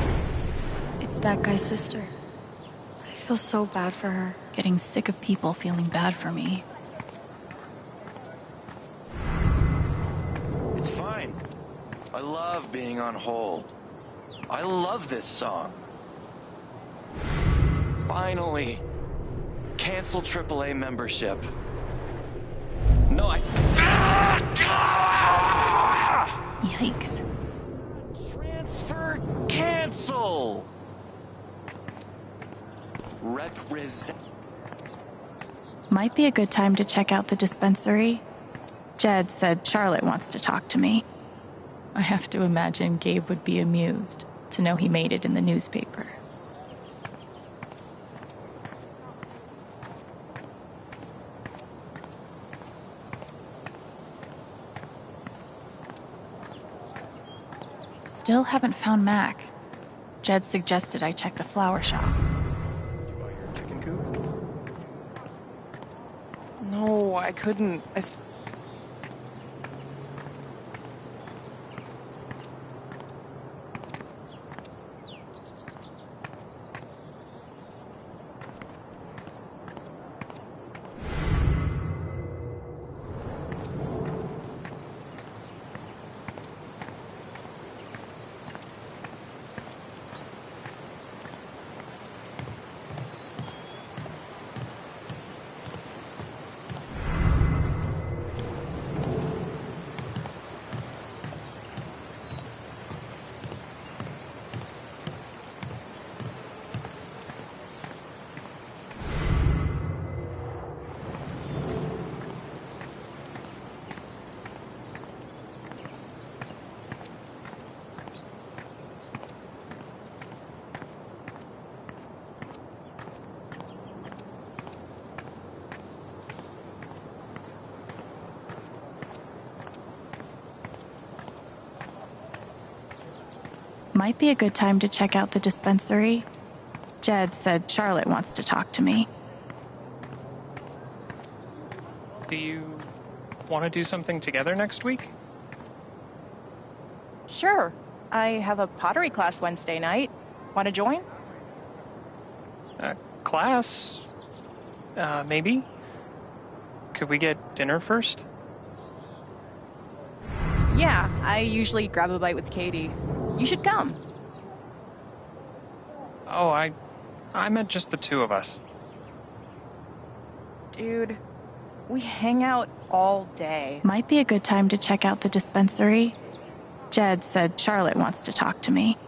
It's that guy's sister. I feel so bad for her. Getting sick of people feeling bad for me. It's fine. I love being on hold. I love this song. Finally. Cancel AAA membership. No, Yikes. Transfer cancel. Represent. Might be a good time to check out the dispensary. Jed said Charlotte wants to talk to me. I have to imagine Gabe would be amused to know he made it in the newspaper. Still haven't found Mac. Jed suggested I check the flower shop. Chicken coop? No, I couldn't. Might be a good time to check out the dispensary. Jed said Charlotte wants to talk to me. Do you want to do something together next week? Sure. I have a pottery class Wednesday night. Want to join? Class? Maybe? Could we get dinner first? Yeah, I usually grab a bite with Katie. You should come. Oh, I meant just the two of us. Dude, we hang out all day. Might be a good time to check out the dispensary. Jed said Charlotte wants to talk to me.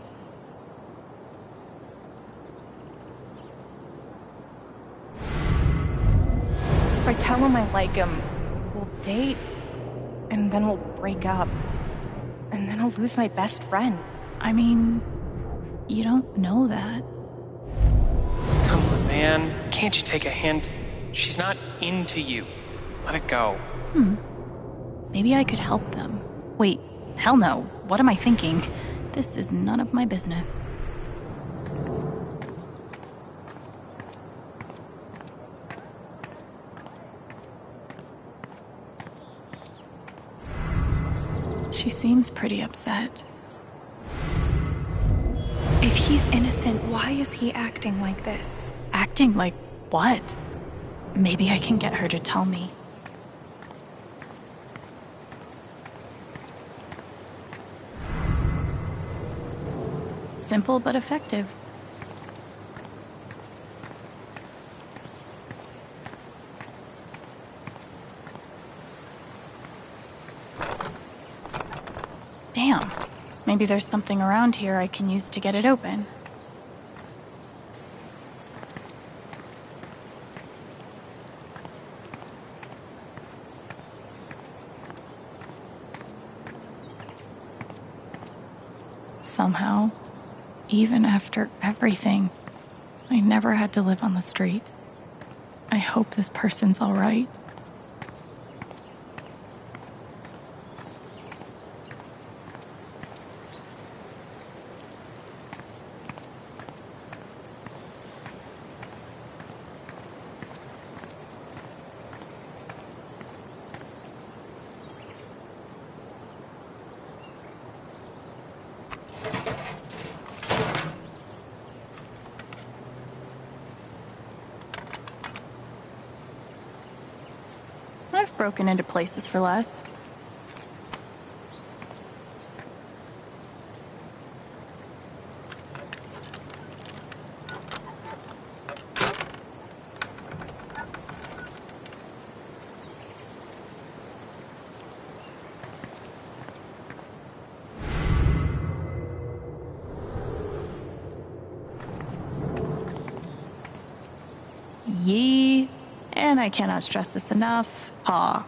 If I tell him I like him, we'll date, and then we'll break up. And then I'll lose my best friend. I mean, you don't know that. Come on, man. Can't you take a hint? She's not into you. Let it go. Maybe I could help them. Wait, hell no. What am I thinking? This is none of my business. She seems pretty upset. If he's innocent, why is he acting like this? Acting like what? Maybe I can get her to tell me. Simple but effective. Damn. Maybe there's something around here I can use to get it open. Somehow, even after everything, I never had to live on the street. I hope this person's all right. I've broken into places for less. Yee. And I cannot stress this enough. Paw.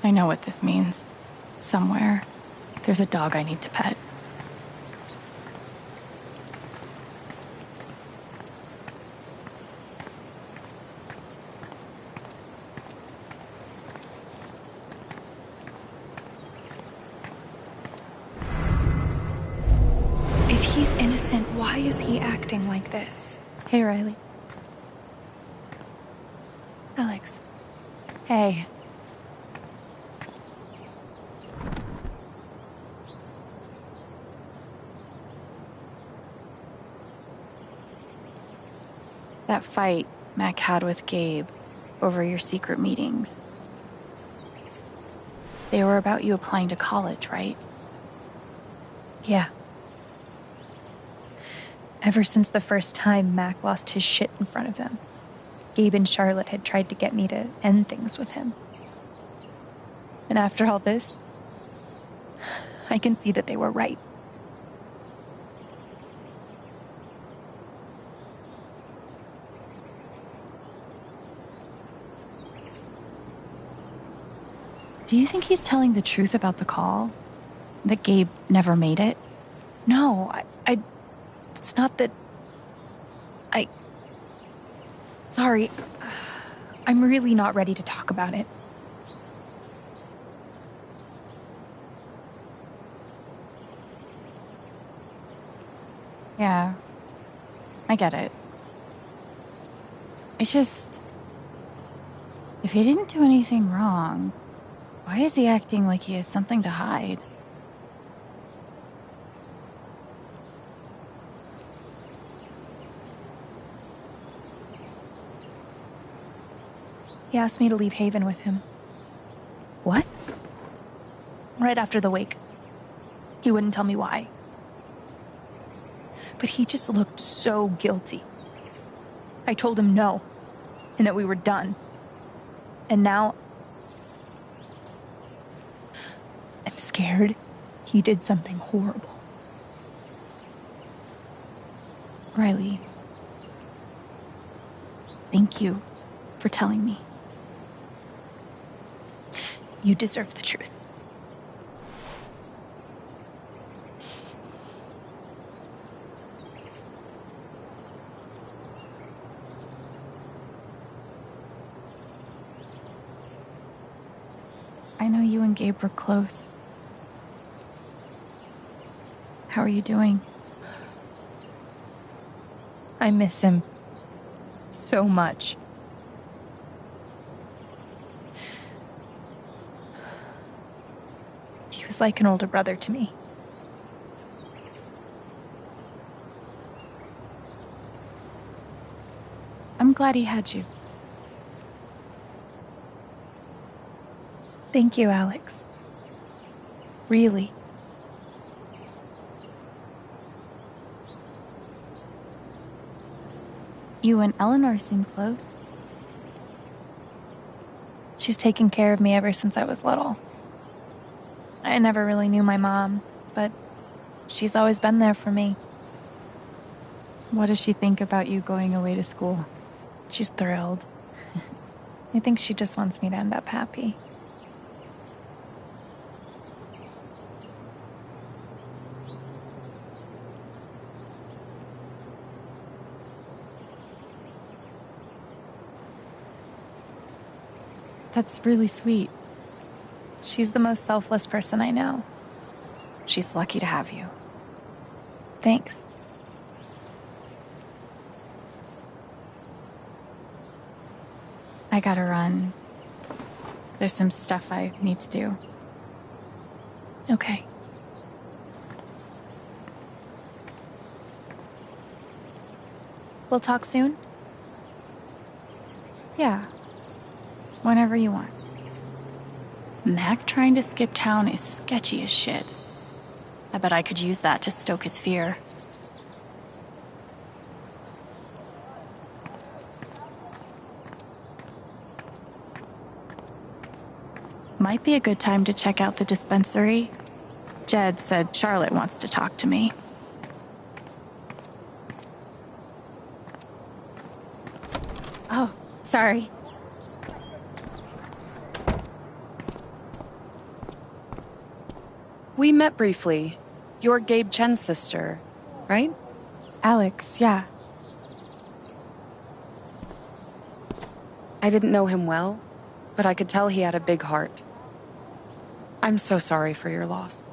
I know what this means. Somewhere, there's a dog I need to pet. If he's innocent, why is he acting like this? Hey, Riley. Alex. Hey. That fight Mac had with Gabe over your secret meetings. They were about you applying to college, right? Yeah. Ever since the first time Mac lost his shit in front of them, Gabe and Charlotte had tried to get me to end things with him. And after all this, I can see that they were right. Do you think he's telling the truth about the call? That Gabe never made it? No, it's not that... Sorry. I'm really not ready to talk about it. Yeah. I get it. It's just... if he didn't do anything wrong, why is he acting like he has something to hide? He asked me to leave Haven with him. What? Right after the wake. He wouldn't tell me why. But he just looked so guilty. I told him no. and that we were done. And now I'm scared he did something horrible. Riley, thank you for telling me. You deserve the truth. I know you and Gabe were close. How are you doing? I miss him so much. He was like an older brother to me. I'm glad he had you. Thank you, Alex. Really. You and Eleanor seem close. She's taken care of me ever since I was little. I never really knew my mom, but she's always been there for me. What does she think about you going away to school? She's thrilled. I think she just wants me to end up happy. That's really sweet. She's the most selfless person I know. She's lucky to have you. Thanks. I gotta run. There's some stuff I need to do. Okay. We'll talk soon? Yeah. Whenever you want. Mac trying to skip town is sketchy as shit. I bet I could use that to stoke his fear. Might be a good time to check out the dispensary. Jed said Charlotte wants to talk to me. Oh, sorry. We met briefly. You're Gabe Chen's sister, right? Alex, yeah. I didn't know him well, but I could tell he had a big heart. I'm so sorry for your loss.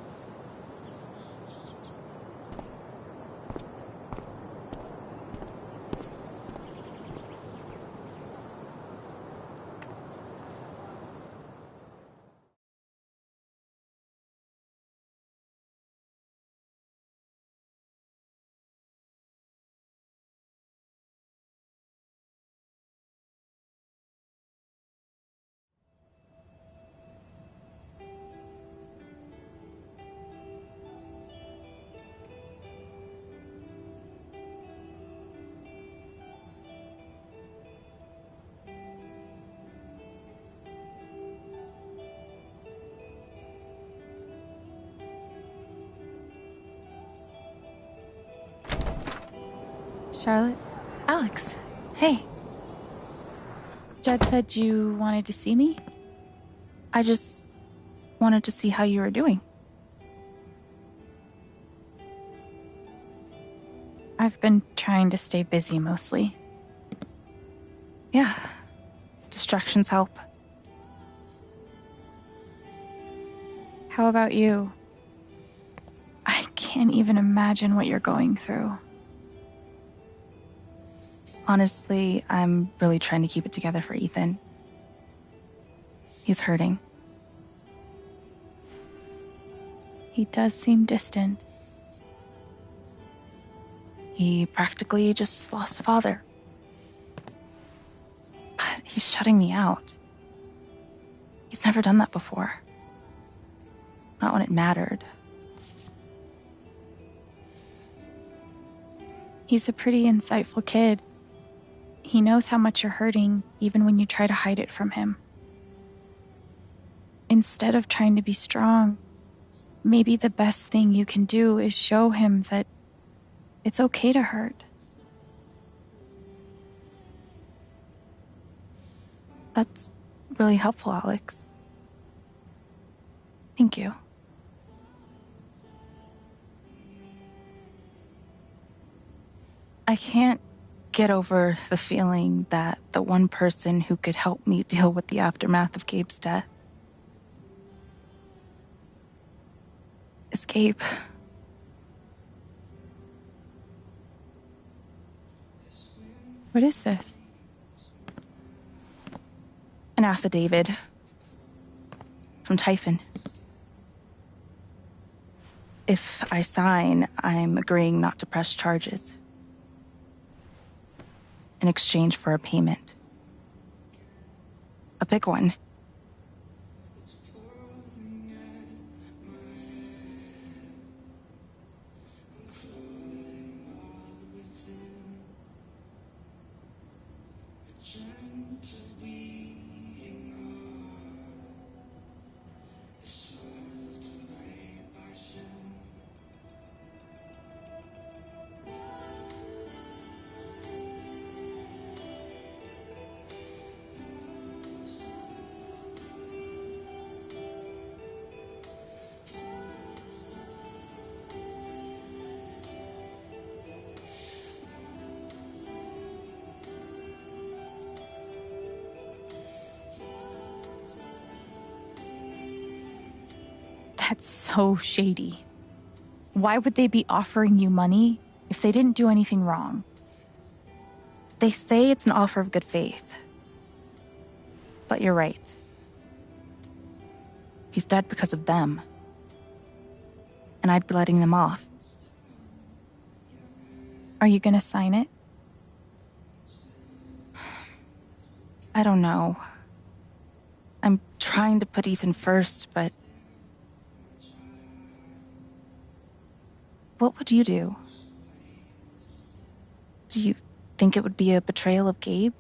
Charlotte? Alex, hey. Jed said you wanted to see me? I just wanted to see how you were doing. I've been trying to stay busy mostly. Yeah. Distractions help. How about you? I can't even imagine what you're going through. Honestly, I'm really trying to keep it together for Ethan. He's hurting. He does seem distant. He practically just lost a father. But he's shutting me out. He's never done that before. Not when it mattered. He's a pretty insightful kid. He knows how much you're hurting, even when you try to hide it from him. Instead of trying to be strong, maybe the best thing you can do is show him that it's okay to hurt. That's really helpful, Alex. Thank you. I can't get over the feeling that the one person who could help me deal with the aftermath of Gabe's death is Gabe. What is this? An affidavit from Typhon. If I sign, I'm agreeing not to press charges in exchange for a payment. A big one. That's so shady. Why would they be offering you money if they didn't do anything wrong? They say it's an offer of good faith. But you're right. He's dead because of them. And I'd be letting them off. Are you gonna sign it? I don't know. I'm trying to put Ethan first, but... What would you do? Do you think it would be a betrayal of Gabe?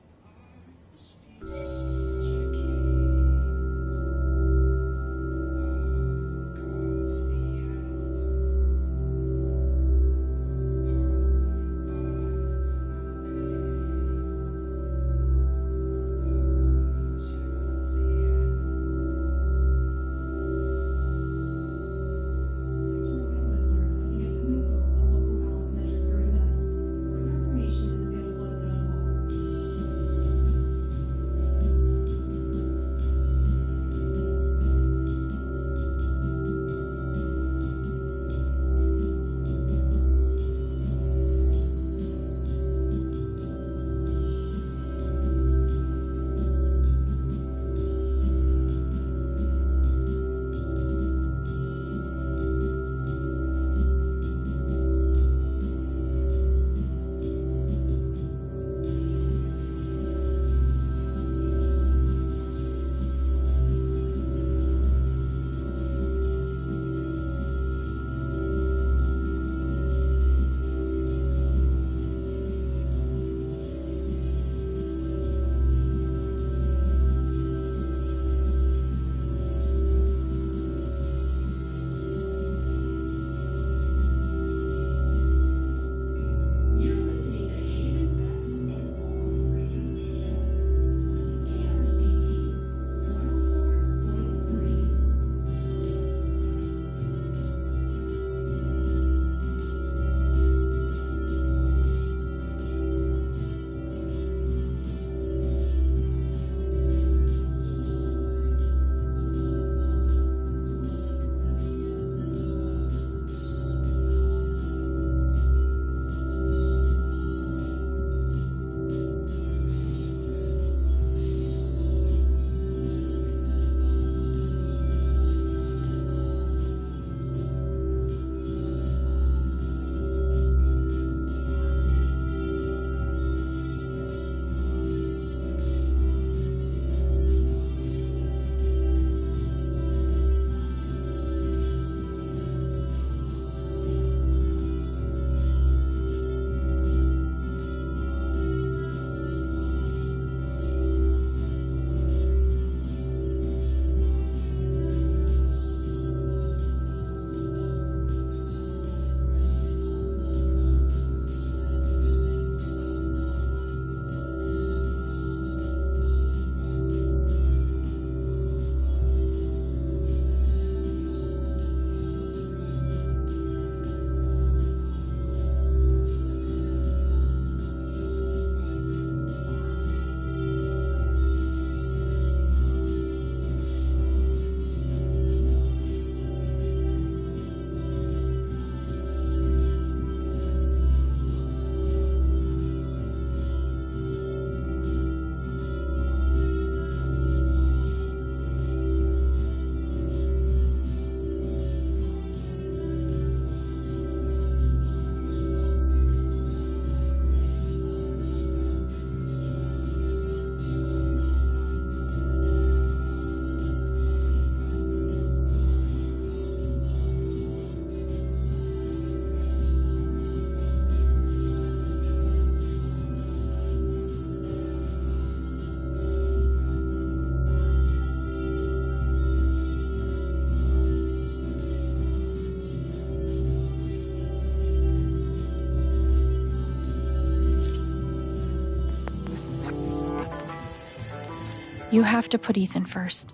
You have to put Ethan first.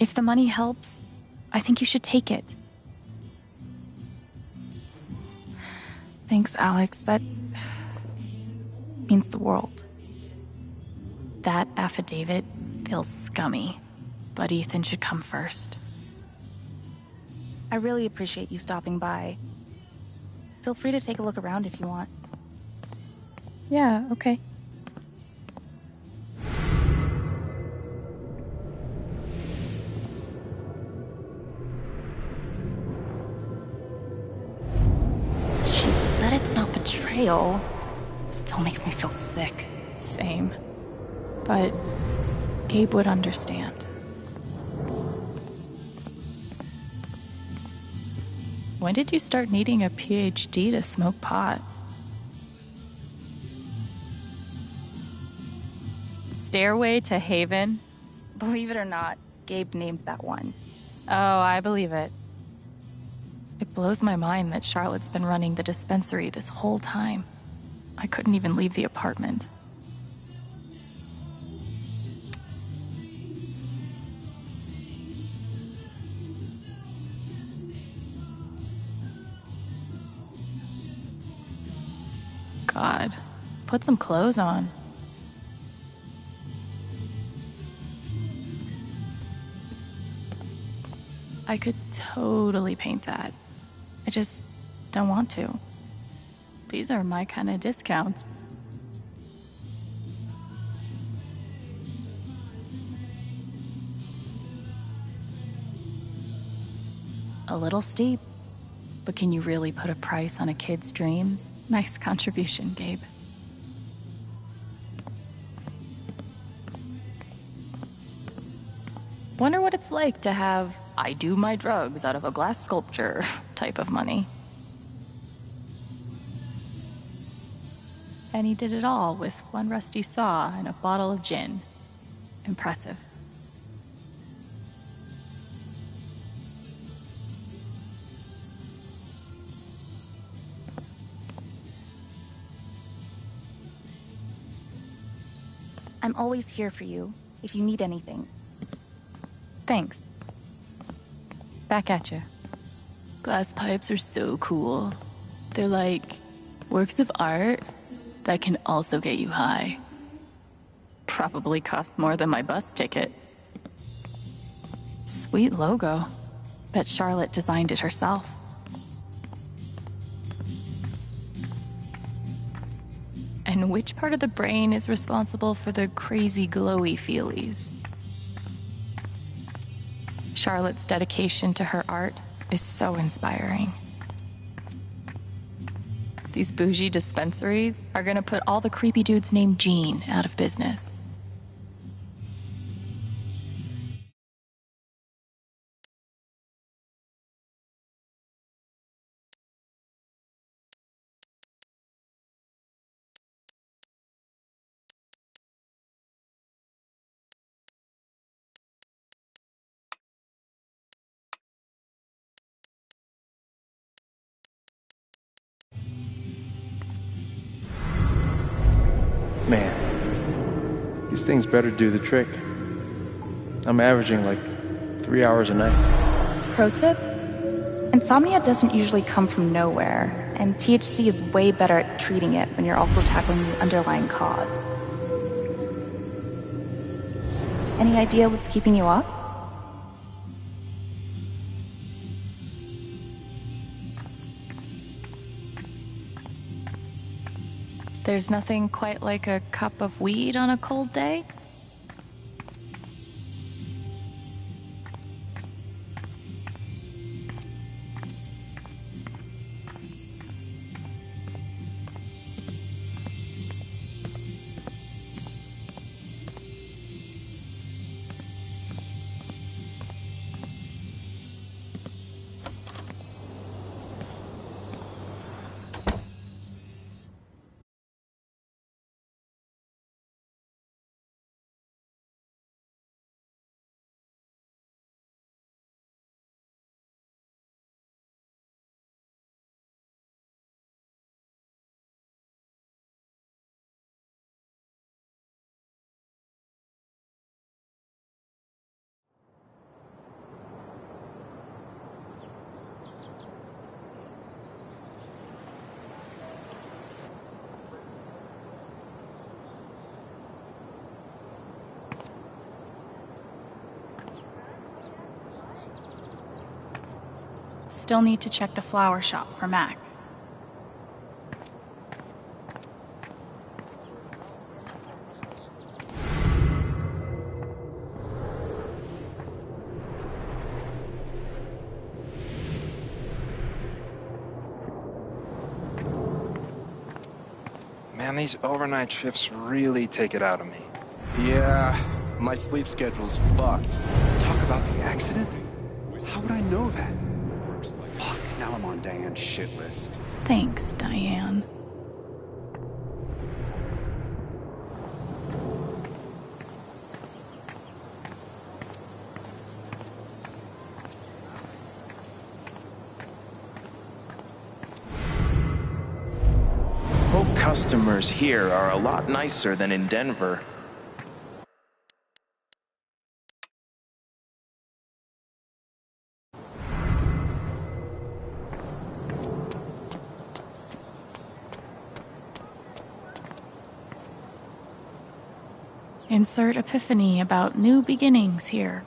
If the money helps, I think you should take it. Thanks, Alex. That means the world. That affidavit feels scummy, but Ethan should come first. I really appreciate you stopping by. Feel free to take a look around if you want. Yeah, okay. She said it's not betrayal. Still makes me feel sick. Same. But Gabe would understand. When did you start needing a PhD to smoke pot? Stairway to Haven? Believe it or not, Gabe named that one. Oh, I believe it. It blows my mind that Charlotte's been running the dispensary this whole time. I couldn't even leave the apartment. God, put some clothes on. I could totally paint that. I just don't want to. These are my kind of discounts. A little steep, but can you really put a price on a kid's dreams? Nice contribution, Gabe. Wonder what it's like to have I do my drugs out of a glass sculpture type of money. And he did it all with one rusty saw and a bottle of gin. Impressive. I'm always here for you, if you need anything. Thanks. Back at you. Glass pipes are so cool. They're like works of art that can also get you high. Probably cost more than my bus ticket. Sweet logo. Bet Charlotte designed it herself. And which part of the brain is responsible for the crazy glowy feelies? Charlotte's dedication to her art is so inspiring. These bougie dispensaries are gonna put all the creepy dudes named Gene out of business. Man, these things better do the trick. I'm averaging like 3 hours a night. Pro tip? Insomnia doesn't usually come from nowhere, and THC is way better at treating it when you're also tackling the underlying cause. Any idea what's keeping you up? There's nothing quite like a cup of weed on a cold day. still need to check the flower shop for Mac. Man, these overnight shifts really take it out of me. Yeah, my sleep schedule's fucked. Talk about the accident? How would I know that? Fuck, now I'm on Diane's shit list. Thanks, Diane. Customers here are a lot nicer than in Denver. Insert epiphany about new beginnings here.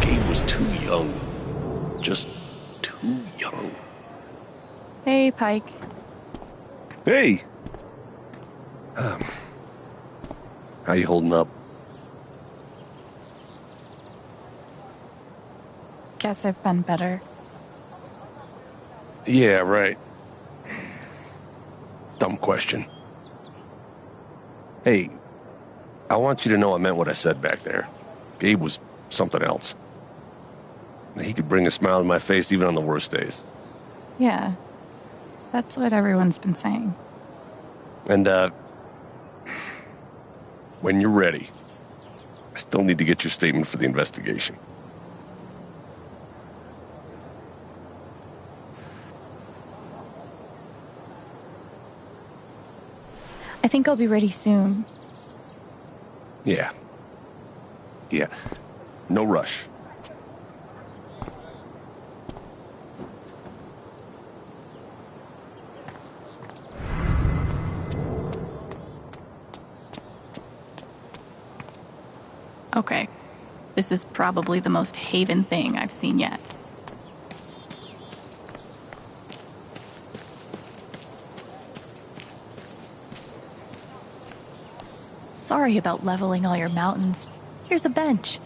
Gabe was too young. Just too young. Hey, Pike. Hey! How you holding up? Guess I've been better. Yeah, right. Dumb question. Hey, I want you to know I meant what I said back there. Gabe was something else. He could bring a smile to my face even on the worst days. Yeah, that's what everyone's been saying. And, when you're ready, I still need to get your statement for the investigation. I think I'll be ready soon. Yeah. Yeah. No rush. Okay, this is probably the most Haven thing I've seen yet. Sorry about leveling all your mountains. Here's a bench.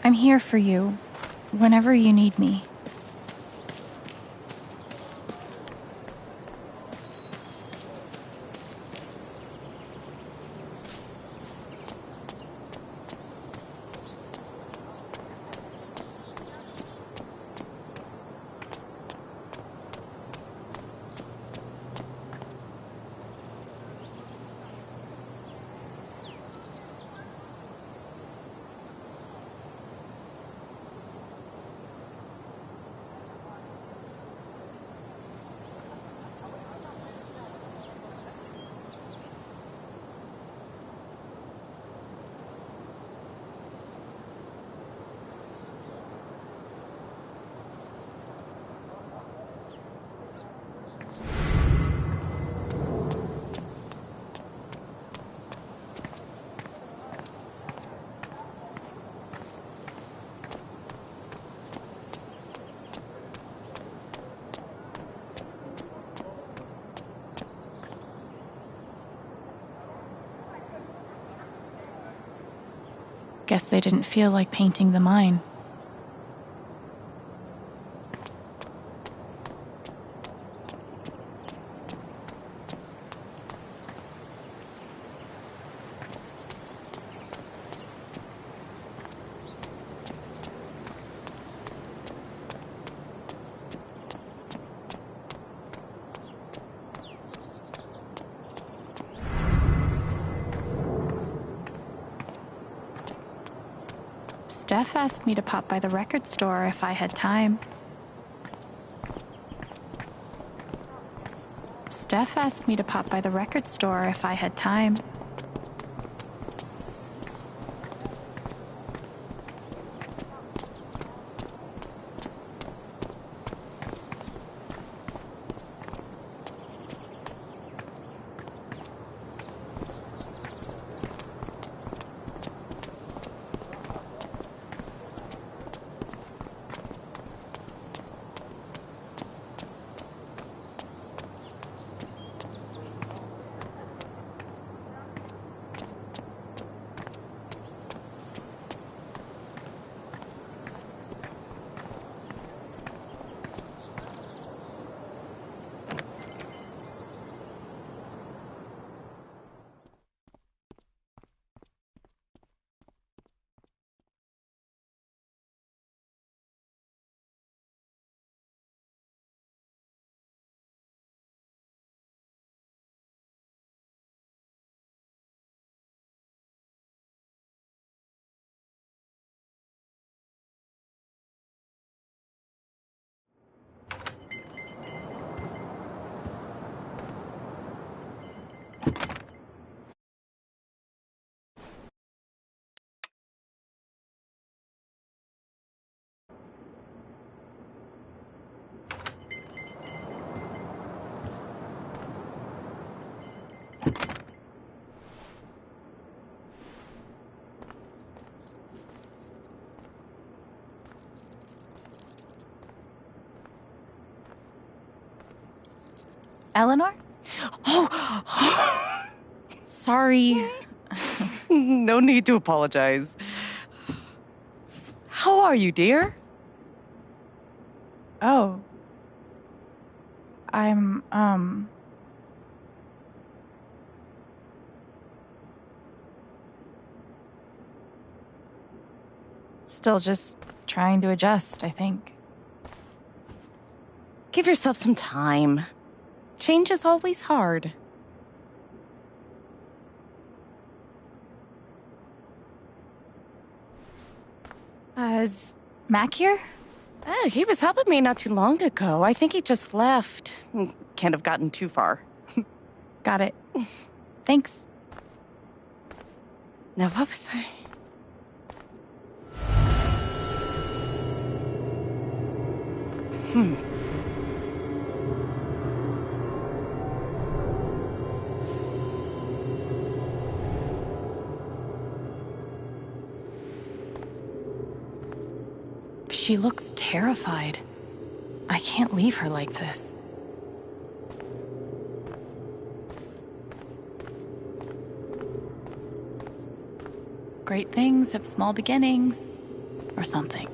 I'm here for you, whenever you need me. Guess they didn't feel like painting the mine. Steph asked me to pop by the record store if I had time. Steph asked me to pop by the record store if I had time. Eleanor? Oh! Sorry. No need to apologize. How are you, dear? Oh. I'm, still just trying to adjust, I think. Give yourself some time. Change is always hard. Is Mac here? He was helping me not too long ago. I think he just left. Can't have gotten too far. Got it. Thanks. Now, what was I? She looks terrified. I can't leave her like this. Great things have small beginnings, or something.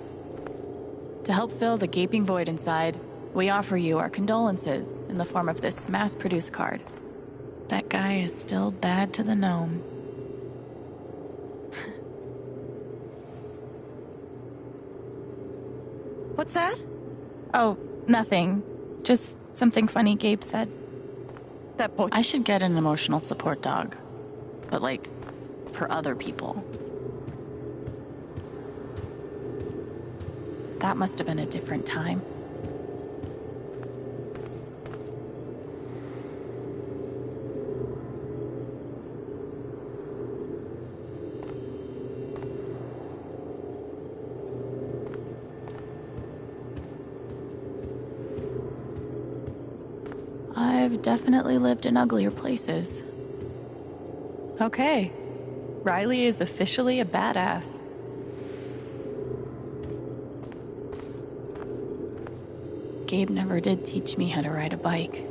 To help fill the gaping void inside, we offer you our condolences in the form of this mass-produced card. That guy is still bad to the gnome. What's that? Oh, nothing. Just something funny Gabe said. That boy. I should get an emotional support dog. But, like, for other people. That must have been a different time. I've definitely lived in uglier places. Okay, Riley is officially a badass. Gabe never did teach me how to ride a bike.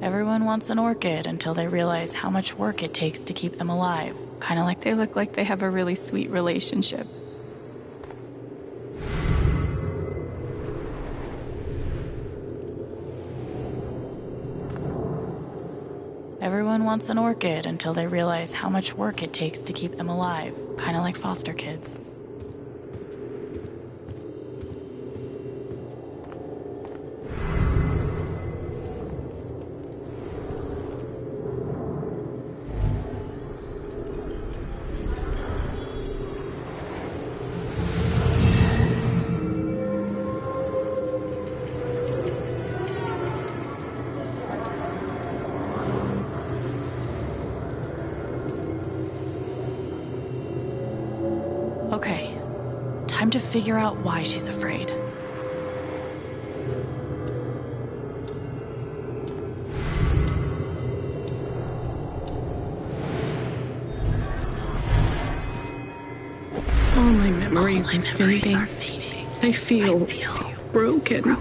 Everyone wants an orchid until they realize how much work it takes to keep them alive. Kind of like They look like they have a really sweet relationship. Everyone wants an orchid until they realize how much work it takes to keep them alive. Kind of like foster kids. Okay, time to figure out why she's afraid. All my memories are fading. I feel broken.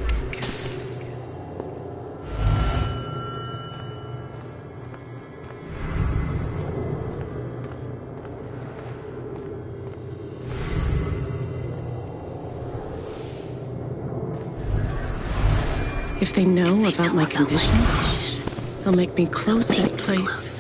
If they know about my condition, they'll make me close this place.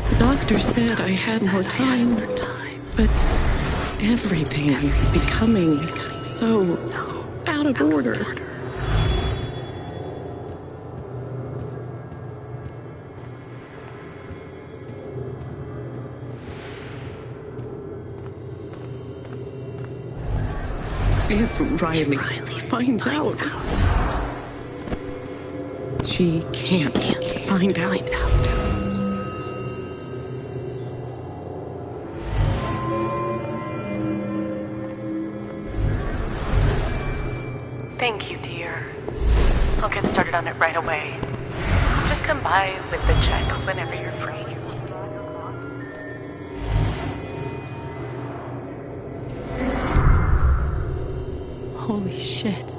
The doctor said I had more time, but everything is becoming so out of order. If Riley finds out, she can't find out. Thank you, dear. I'll get started on it right away. Just come by with the check whenever you're free. Holy shit.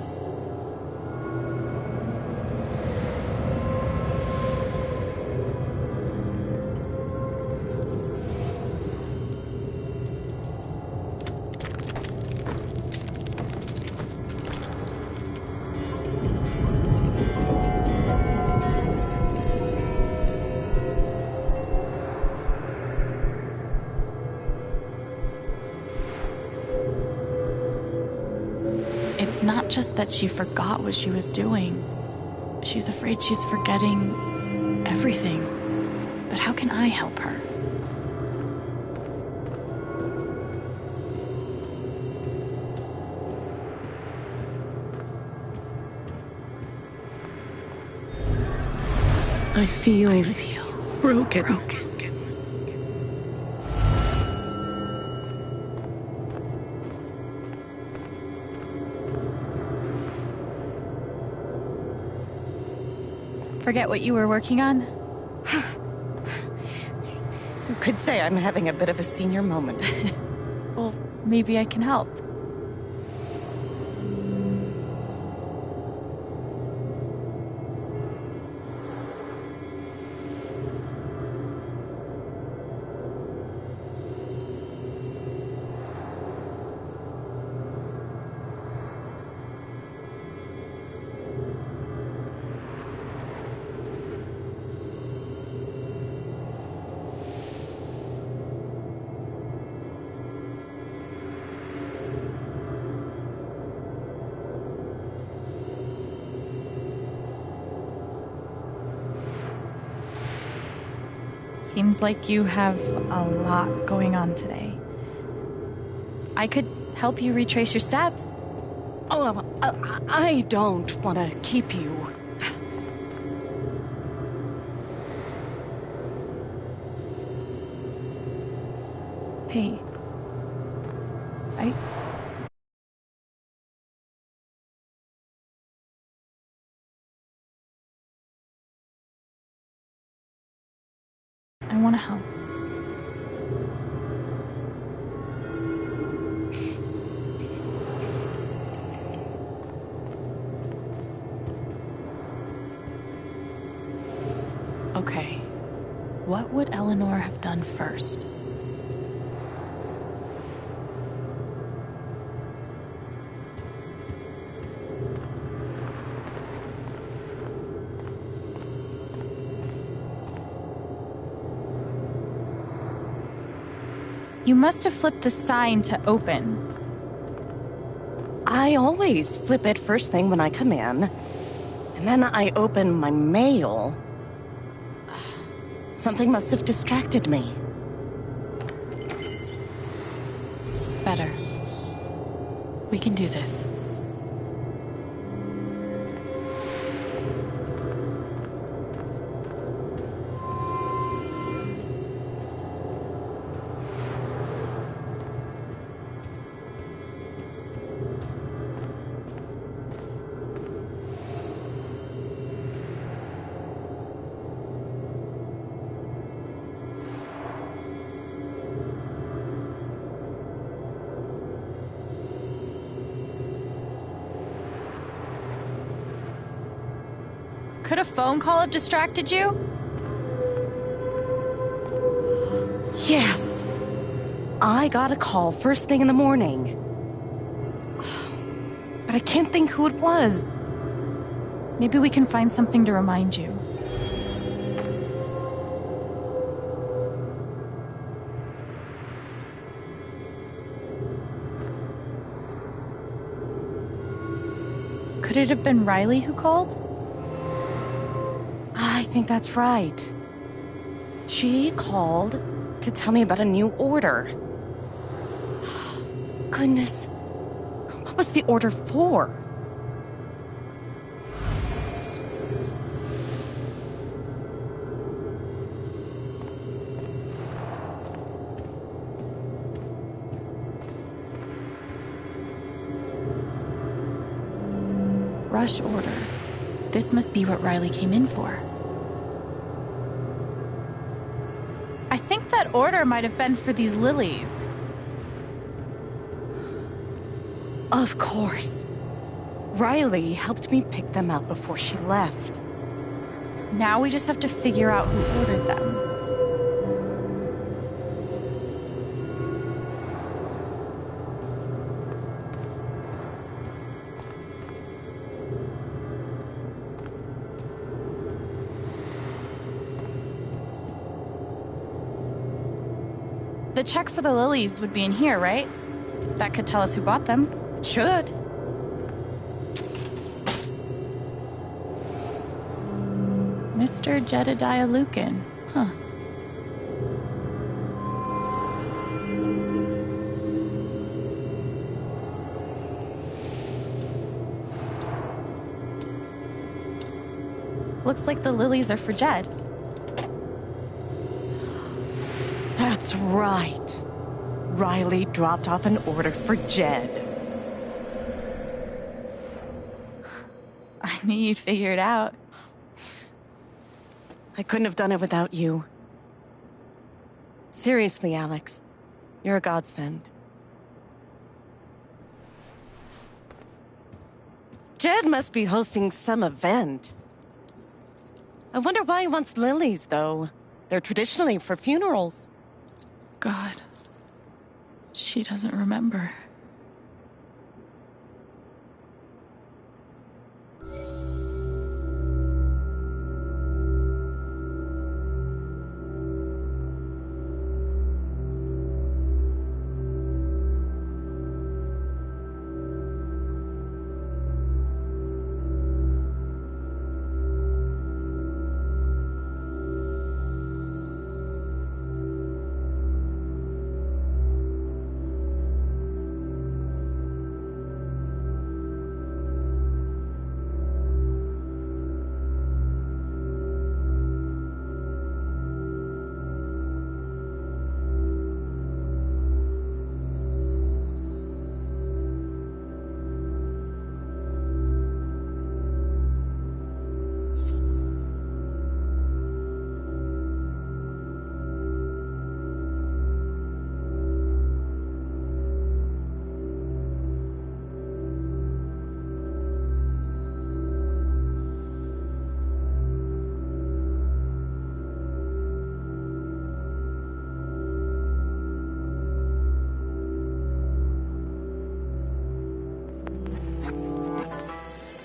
It's not just that she forgot what she was doing. She's afraid she's forgetting everything. But how can I help her? I feel broken. Forget what you were working on? You could say I'm having a bit of a senior moment. Well, maybe I can help. Seems like you have a lot going on today. I could help you retrace your steps. Oh, I don't want to keep you. Hey. I want to help. Okay. What would Eleanor have done first? You must have flipped the sign to open. I always flip it first thing when I come in, and then I open my mail. Something must have distracted me. Better. We can do this. Could a phone call have distracted you? Yes. I got a call first thing in the morning. But I can't think who it was. Maybe we can find something to remind you. Could it have been Riley who called? I think that's right. She called to tell me about a new order. Goodness. What was the order for? rush order. This must be what Riley came in for. I think that order might have been for these lilies. Of course. Riley helped me pick them out before she left. Now we just have to figure out who ordered them. The check for the lilies would be in here, right? That could tell us who bought them. It should. Mr. Jedediah Lucan. Huh. Looks like the lilies are for Jed. That's right. Riley dropped off an order for Jed. I knew you'd figure it out. I couldn't have done it without you. Seriously, Alex. You're a godsend. Jed must be hosting some event. I wonder why he wants lilies, though. They're traditionally for funerals. God. She doesn't remember.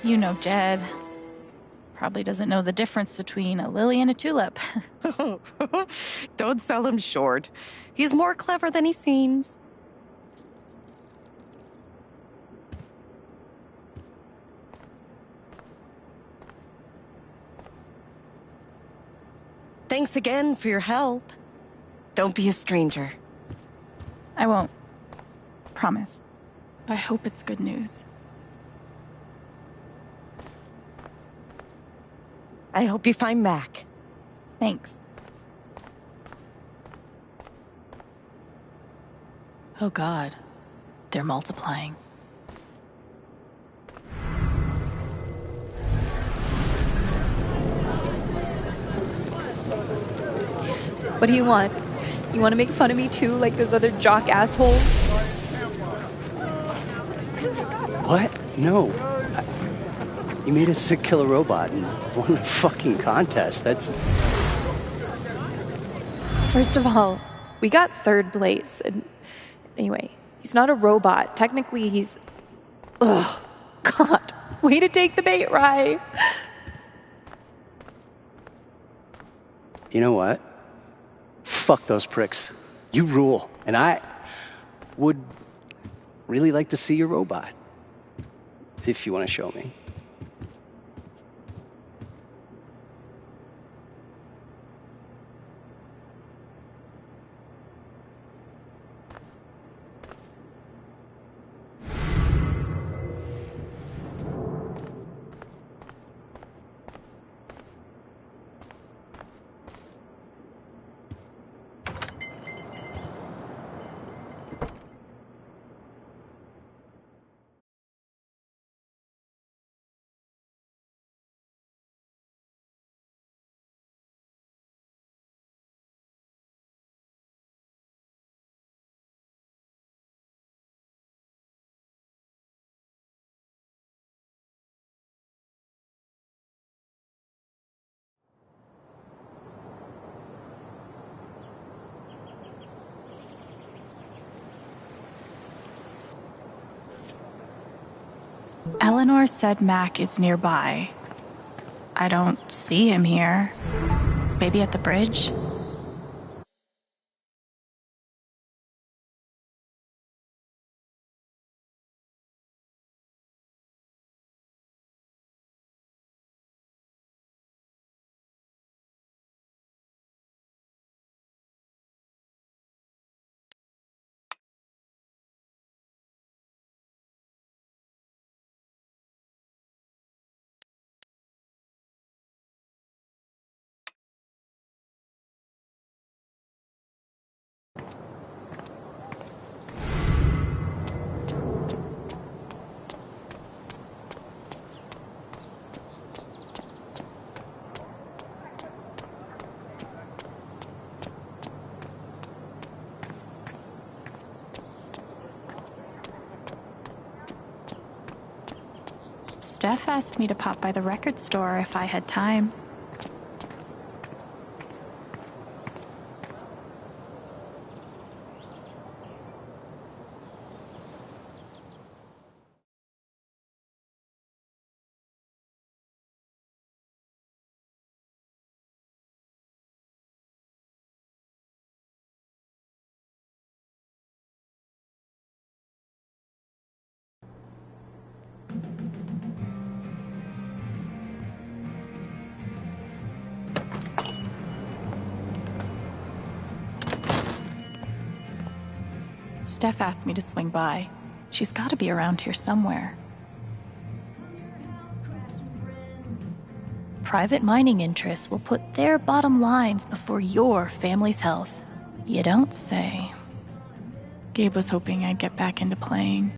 You know Jed. Probably doesn't know the difference between a lily and a tulip. Don't sell him short. He's more clever than he seems. Thanks again for your help. Don't be a stranger. I won't. Promise. I hope it's good news. I hope you find Mac. Thanks. Oh God, they're multiplying. What do you want? You want to make fun of me too, like those other jock assholes? What? No. You made a sick killer robot and won a fucking contest. That's... First of all, we got third place. And anyway, he's not a robot. Technically, he's... Ugh. God. Way to take the bait, Rye. You know what? Fuck those pricks. You rule. And I would really like to see your robot. If you want to show me. Eleanor said Mac is nearby. I don't see him here. Maybe at the bridge? Steph asked me to pop by the record store if I had time. Steph asked me to swing by. She's got to be around here somewhere. Private mining interests will put their bottom lines before your family's health. You don't say. Gabe was hoping I'd get back into playing.